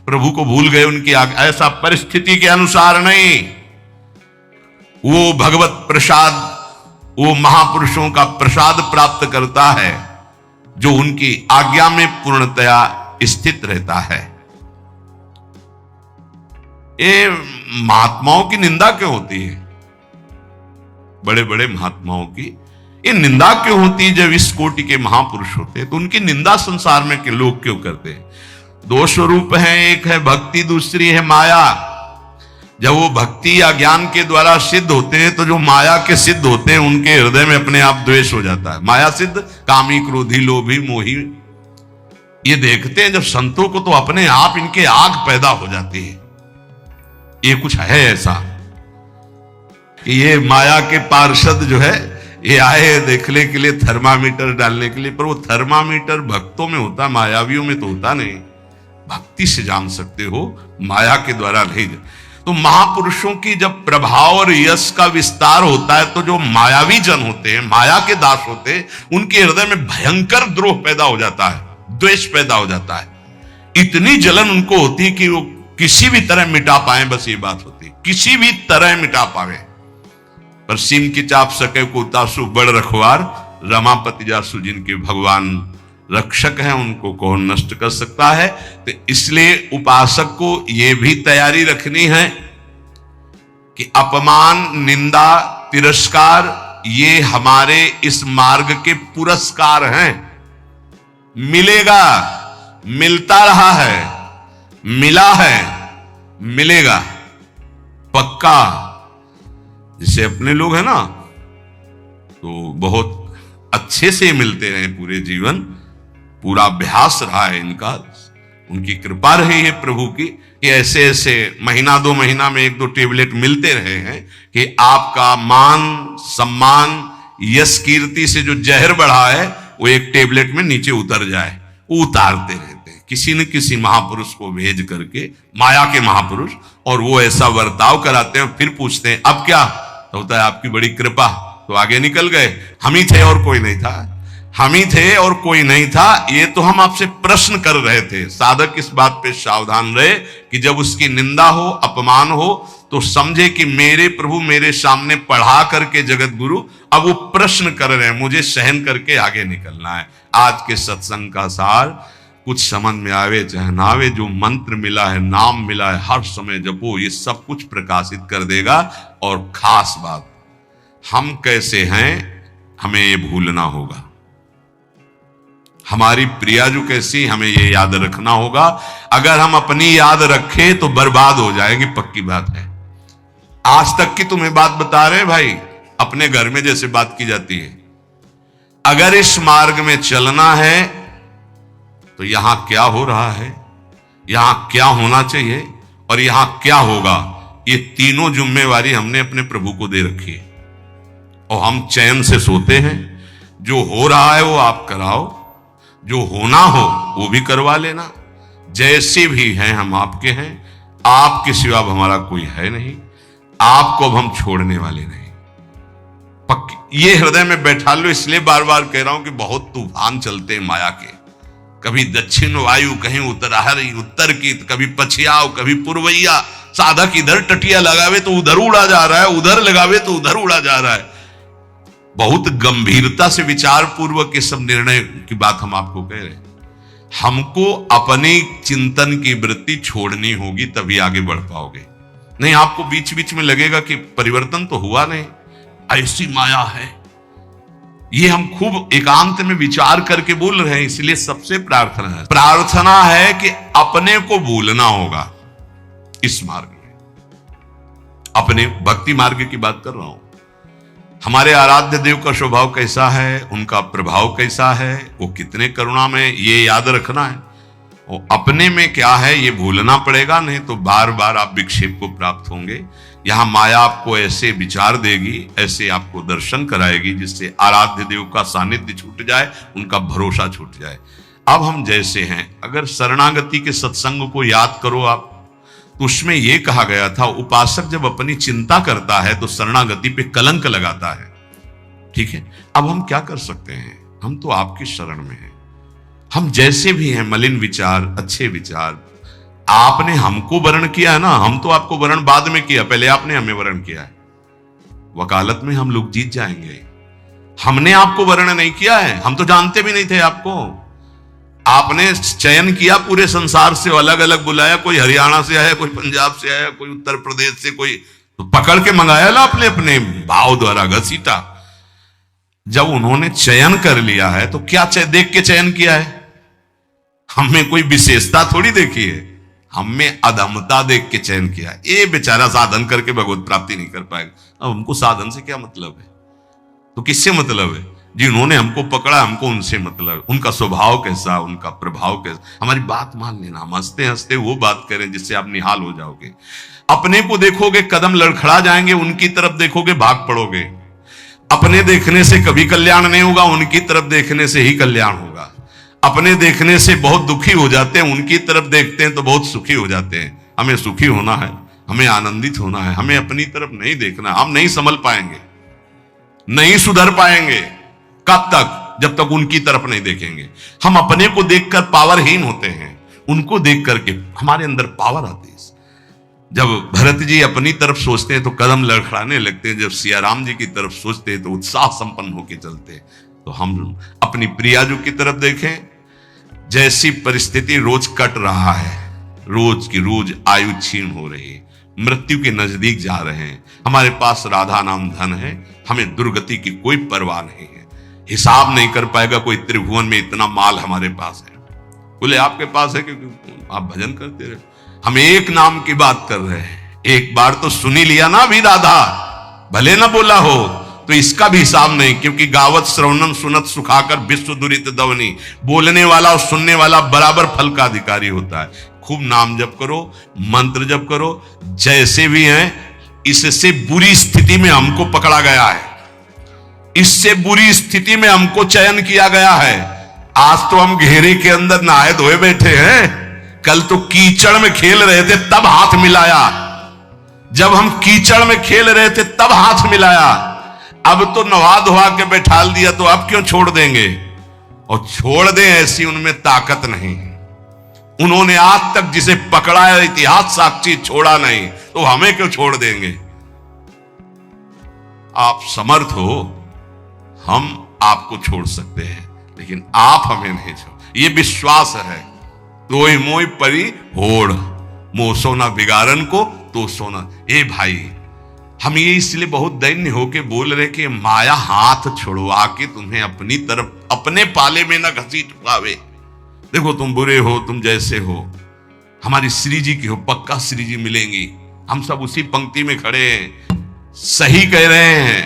प्रभु को भूल गए उनकी आज्ञा, ऐसा परिस्थिति के अनुसार नहीं। वो भगवत प्रसाद, वो महापुरुषों का प्रसाद प्राप्त करता है जो उनकी आज्ञा में पूर्णतया स्थित रहता है। ये महात्माओं की निंदा क्यों होती है? बड़े बड़े महात्माओं की ये निंदा क्यों होती है? जब इस कोटि के महापुरुष होते हैं तो उनकी निंदा संसार में के लोग क्यों करते हैं? दो स्वरूप हैं, एक है भक्ति, दूसरी है माया। जब वो भक्ति या ज्ञान के द्वारा सिद्ध होते हैं तो जो माया के सिद्ध होते हैं उनके हृदय में अपने आप द्वेष हो जाता है। माया सिद्ध कामी, क्रोधी, लोभी, मोही, ये देखते हैं जब संतों को तो अपने आप इनके आग पैदा हो जाती है। ये कुछ है ऐसा कि ये माया के पार्षद जो है ये आए देखने के लिए, थर्मामीटर डालने के लिए, पर वो थर्मामीटर भक्तों में होता, मायावियों में तो होता नहीं। भक्ति से जान सकते हो, माया के द्वारा नहीं। तो महापुरुषों की जब प्रभाव और यश का विस्तार होता है तो जो मायावी जन होते हैं, माया के दास होते हैं, उनके हृदय में भयंकर द्रोह पैदा हो जाता है, द्वेष पैदा हो जाता है। इतनी जलन उनको होती है कि वो किसी भी तरह मिटा पाए, बस ये बात होती है, किसी भी तरह मिटा पावे। पर सीम की चाप सके को तासु बड़ रखवार, रमापति जासु जिनके भगवान रक्षक हैं उनको कौन नष्ट कर सकता है। तो इसलिए उपासक को यह भी तैयारी रखनी है कि अपमान, निंदा, तिरस्कार ये हमारे इस मार्ग के पुरस्कार हैं। मिलेगा, मिलता रहा है, मिला है, मिलेगा पक्का। जैसे अपने लोग हैं ना तो बहुत अच्छे से मिलते रहे पूरे जीवन, पूरा अभ्यास रहा है इनका, उनकी कृपा रही है प्रभु की कि ऐसे ऐसे महीना दो महीना में एक दो टेबलेट मिलते रहे हैं कि आपका मान सम्मान यश कीर्ति से जो जहर बढ़ा है वो एक टेबलेट में नीचे उतर जाए। वो उतारते रहते हैं किसी न किसी महापुरुष को भेज करके, माया के महापुरुष, और वो ऐसा बर्ताव कराते हैं। फिर पूछते हैं अब क्या? तो होता है आपकी बड़ी कृपा, तो आगे निकल गए, हम ही थे और कोई नहीं था, हम ही थे और कोई नहीं था। ये तो हम आपसे प्रश्न कर रहे थे। साधक इस बात पे सावधान रहे कि जब उसकी निंदा हो, अपमान हो, तो समझे कि मेरे प्रभु मेरे सामने पढ़ा करके जगत गुरु अब वो प्रश्न कर रहे हैं, मुझे सहन करके आगे निकलना है। आज के सत्संग का सार कुछ समझ में आवे चाहे ना आवे, जो मंत्र मिला है, नाम मिला है, हर समय जपो, ये सब कुछ प्रकाशित कर देगा। और खास बात, हम कैसे हैं हमें ये भूलना होगा। हमारी प्रिया जो कैसी, हमें ये याद रखना होगा। अगर हम अपनी याद रखें तो बर्बाद हो जाएगी, पक्की बात है। आज तक की तुम्हें बात बता रहे भाई, अपने घर में जैसे बात की जाती है। अगर इस मार्ग में चलना है तो यहां क्या हो रहा है, यहां क्या होना चाहिए और यहां क्या होगा, ये तीनों जिम्मेवारी हमने अपने प्रभु को दे रखी है। और हम चैन से सोते हैं। जो हो रहा है वो आप कराओ, जो होना हो वो भी करवा लेना। जैसे भी हैं हम आपके हैं, आपके सिवा हमारा कोई है नहीं, आपको अब हम छोड़ने वाले नहीं। पक्की ये हृदय में बैठा लो। इसलिए बार बार कह रहा हूं कि बहुत तूफान चलते हैं माया के। कभी दक्षिण वायु, कहीं उत्तराहरी उत्तर की, कभी पछियाव, कभी पूर्वैया। साधक इधर टटिया लगावे तो उधर उड़ा जा रहा है, उधर लगावे तो उधर उड़ा जा रहा है। बहुत गंभीरता से विचार पूर्वक ये सब निर्णय की बात हम आपको कह रहे हैं। हमको अपनी चिंतन की वृत्ति छोड़नी होगी, तभी आगे बढ़ पाओगे। नहीं आपको बीच बीच में लगेगा कि परिवर्तन तो हुआ नहीं, ऐसी माया है। ये हम खूब एकांत में विचार करके बोल रहे हैं। इसलिए सबसे प्रार्थना है कि अपने को भूलना होगा इस मार्ग में। अपने भक्ति मार्ग की बात कर रहा हूं। हमारे आराध्य देव का स्वभाव कैसा है, उनका प्रभाव कैसा है, वो कितने करुणा में, ये याद रखना है। और अपने में क्या है ये भूलना पड़ेगा, नहीं तो बार बार आप विक्षेप को प्राप्त होंगे। यहां माया आपको ऐसे विचार देगी, ऐसे आपको दर्शन कराएगी जिससे आराध्य देव का सानिध्य छूट जाए, उनका भरोसा छूट जाए। अब हम जैसे हैं, अगर शरणागति के सत्संग को याद करो आप, तो उसमें यह कहा गया था उपासक जब अपनी चिंता करता है तो शरणागति पे कलंक लगाता है। ठीक है, अब हम क्या कर सकते हैं, हम तो आपकी शरण में हैं। हम जैसे भी हैं, मलिन विचार, अच्छे विचार, आपने हमको वरण किया है ना, हम तो आपको वरण बाद में किया, पहले आपने हमें वरण किया है। वकालत में हम लोग जीत जाएंगे। हमने आपको वर्ण नहीं किया है, हम तो जानते भी नहीं थे आपको। आपने चयन किया पूरे संसार से, अलग अलग बुलाया, कोई हरियाणा से आया, कोई पंजाब से आया, कोई उत्तर प्रदेश से, कोई तो पकड़ के मंगाया ना अपने अपने भाव द्वारा घसीटा। जब उन्होंने चयन कर लिया है तो क्या देख के चयन किया है? हमें कोई विशेषता थोड़ी देखी है, हमें अधमता देख के चयन किया। ये बेचारा साधन करके भगवत प्राप्ति नहीं कर पाएगा। अब हमको साधन से क्या मतलब है? तो किससे मतलब है? जिन्होंने हमको पकड़ा, हमको उनसे मतलब है। उनका स्वभाव कैसा, उनका प्रभाव कैसा, हमारी बात मान लेना। हम हंसते हंसते वो बात करें जिससे आप निहाल हो जाओगे। अपने को देखोगे कदम लड़खड़ा जाएंगे, उनकी तरफ देखोगे भाग पड़ोगे। अपने देखने से कभी कल्याण नहीं होगा, उनकी तरफ देखने से ही कल्याण होगा। अपने देखने से बहुत दुखी हो जाते हैं, उनकी तरफ देखते हैं तो बहुत सुखी हो जाते हैं। हमें सुखी होना है, हमें आनंदित होना है, हमें अपनी तरफ नहीं देखना। हम नहीं संभल पाएंगे, नहीं सुधर पाएंगे। कब तक? जब तक उनकी तरफ नहीं देखेंगे। हम अपने को देखकर पावरहीन होते हैं, उनको देख करके हमारे अंदर पावर आती है। जब भरत जी अपनी तरफ सोचते हैं तो कदम लड़खड़ाने लगते हैं, जब सियाराम जी की तरफ सोचते हैं तो उत्साह संपन्न होकर चलते हैं। तो हम अपनी प्रियाजू की तरफ देखें। जैसी परिस्थिति रोज कट रहा है, रोज की रोज आयु क्षीण हो रही है, मृत्यु के नजदीक जा रहे हैं, हमारे पास राधा नाम धन है, हमें दुर्गति की कोई परवाह नहीं है। हिसाब नहीं कर पाएगा कोई त्रिभुवन में इतना माल हमारे पास है। बोले आपके पास है क्योंकि आप भजन करते रहे। हम एक नाम की बात कर रहे हैं, एक बार तो सुनी लिया ना अभी राधा, भले ना बोला हो तो इसका भी हिसाब नहीं, क्योंकि गावत श्रवणम सुनत सुखाकर विश्व दुरित दवनी। बोलने वाला और सुनने वाला बराबर फल का अधिकारी होता है। खूब नाम जप करो, मंत्र जप करो, जैसे भी हैं। इससे बुरी स्थिति में हमको पकड़ा गया है, इससे बुरी स्थिति में हमको चयन किया गया है। आज तो हम घेरे के अंदर नहाए धोए बैठे हैं, कल तो कीचड़ में खेल रहे थे तब हाथ मिलाया। जब हम कीचड़ में खेल रहे थे तब हाथ मिलाया, अब तो नवा धोवा के बैठाल दिया तो अब क्यों छोड़ देंगे? और छोड़ दें ऐसी उनमें ताकत नहीं। उन्होंने आज तक जिसे पकड़ा है इतिहास साक्षी छोड़ा नहीं, तो हमें क्यों छोड़ देंगे? आप समर्थ हो, हम आपको छोड़ सकते हैं, लेकिन आप हमें नहीं छोड़। ये विश्वास है। तोय मोय परी होड़, मोह सोना बिगाड़न को तो सोना। ए भाई, हम ये इसलिए बहुत दैन्य होके बोल रहे कि माया हाथ छुड़वा के तुम्हें अपनी तरफ, अपने पाले में ना घसीट पावे। देखो तुम बुरे हो, तुम जैसे हो, हमारी श्री जी की हो, पक्का श्री जी मिलेंगी। हम सब उसी पंक्ति में खड़े हैं। सही कह रहे हैं,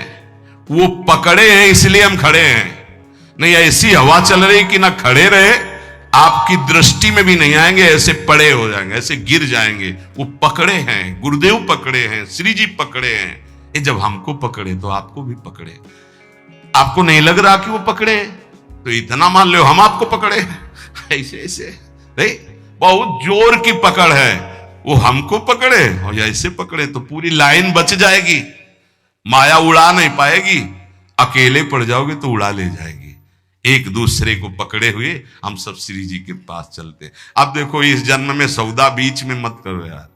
वो पकड़े हैं इसलिए हम खड़े हैं। नहीं ऐसी हवा चल रही कि ना खड़े रहे, आपकी दृष्टि में भी नहीं आएंगे, ऐसे पड़े हो जाएंगे, ऐसे गिर जाएंगे। वो पकड़े हैं, गुरुदेव पकड़े हैं, श्री जी पकड़े हैं। ये जब हमको पकड़े तो आपको भी पकड़े। आपको नहीं लग रहा कि वो पकड़े हैं, तो इतना मान लो हम आपको पकड़े। ऐसे ऐसे नहीं, बहुत जोर की पकड़ है। वो हमको पकड़े और ऐसे पकड़े तो पूरी लाइन बच जाएगी, माया उड़ा नहीं पाएगी। अकेले पड़ जाओगे तो उड़ा ले जाएगी। एक दूसरे को पकड़े हुए हम सब श्री जी के पास चलते। अब देखो, इस जन्म में सौदा बीच में मत करो यार।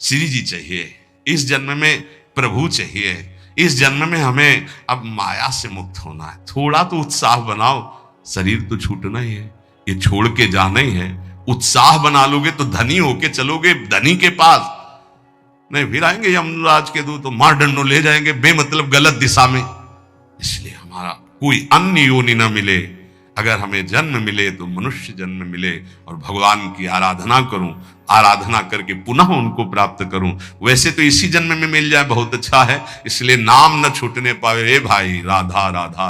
श्री जी चाहिए, इस जन्म में प्रभु चाहिए, इस जन्म में हमें अब माया से मुक्त होना है। थोड़ा तो उत्साह बनाओ, शरीर तो छूटना ही है, ये छोड़ के जाना ही है। उत्साह बना लोगे तो धनी होके चलोगे धनी के पास, नहीं फिर आएंगे यमराज के दूत तो मार डंडो ले जाएंगे बेमतलब गलत दिशा में। इसलिए हमारा कोई अन्य योनि न मिले, अगर हमें जन्म मिले तो मनुष्य जन्म मिले और भगवान की आराधना करूं, आराधना करके पुनः उनको प्राप्त करूं। वैसे तो इसी जन्म में मिल जाए बहुत अच्छा है, इसलिए नाम न छूटने पावे। ए भाई राधा राधा।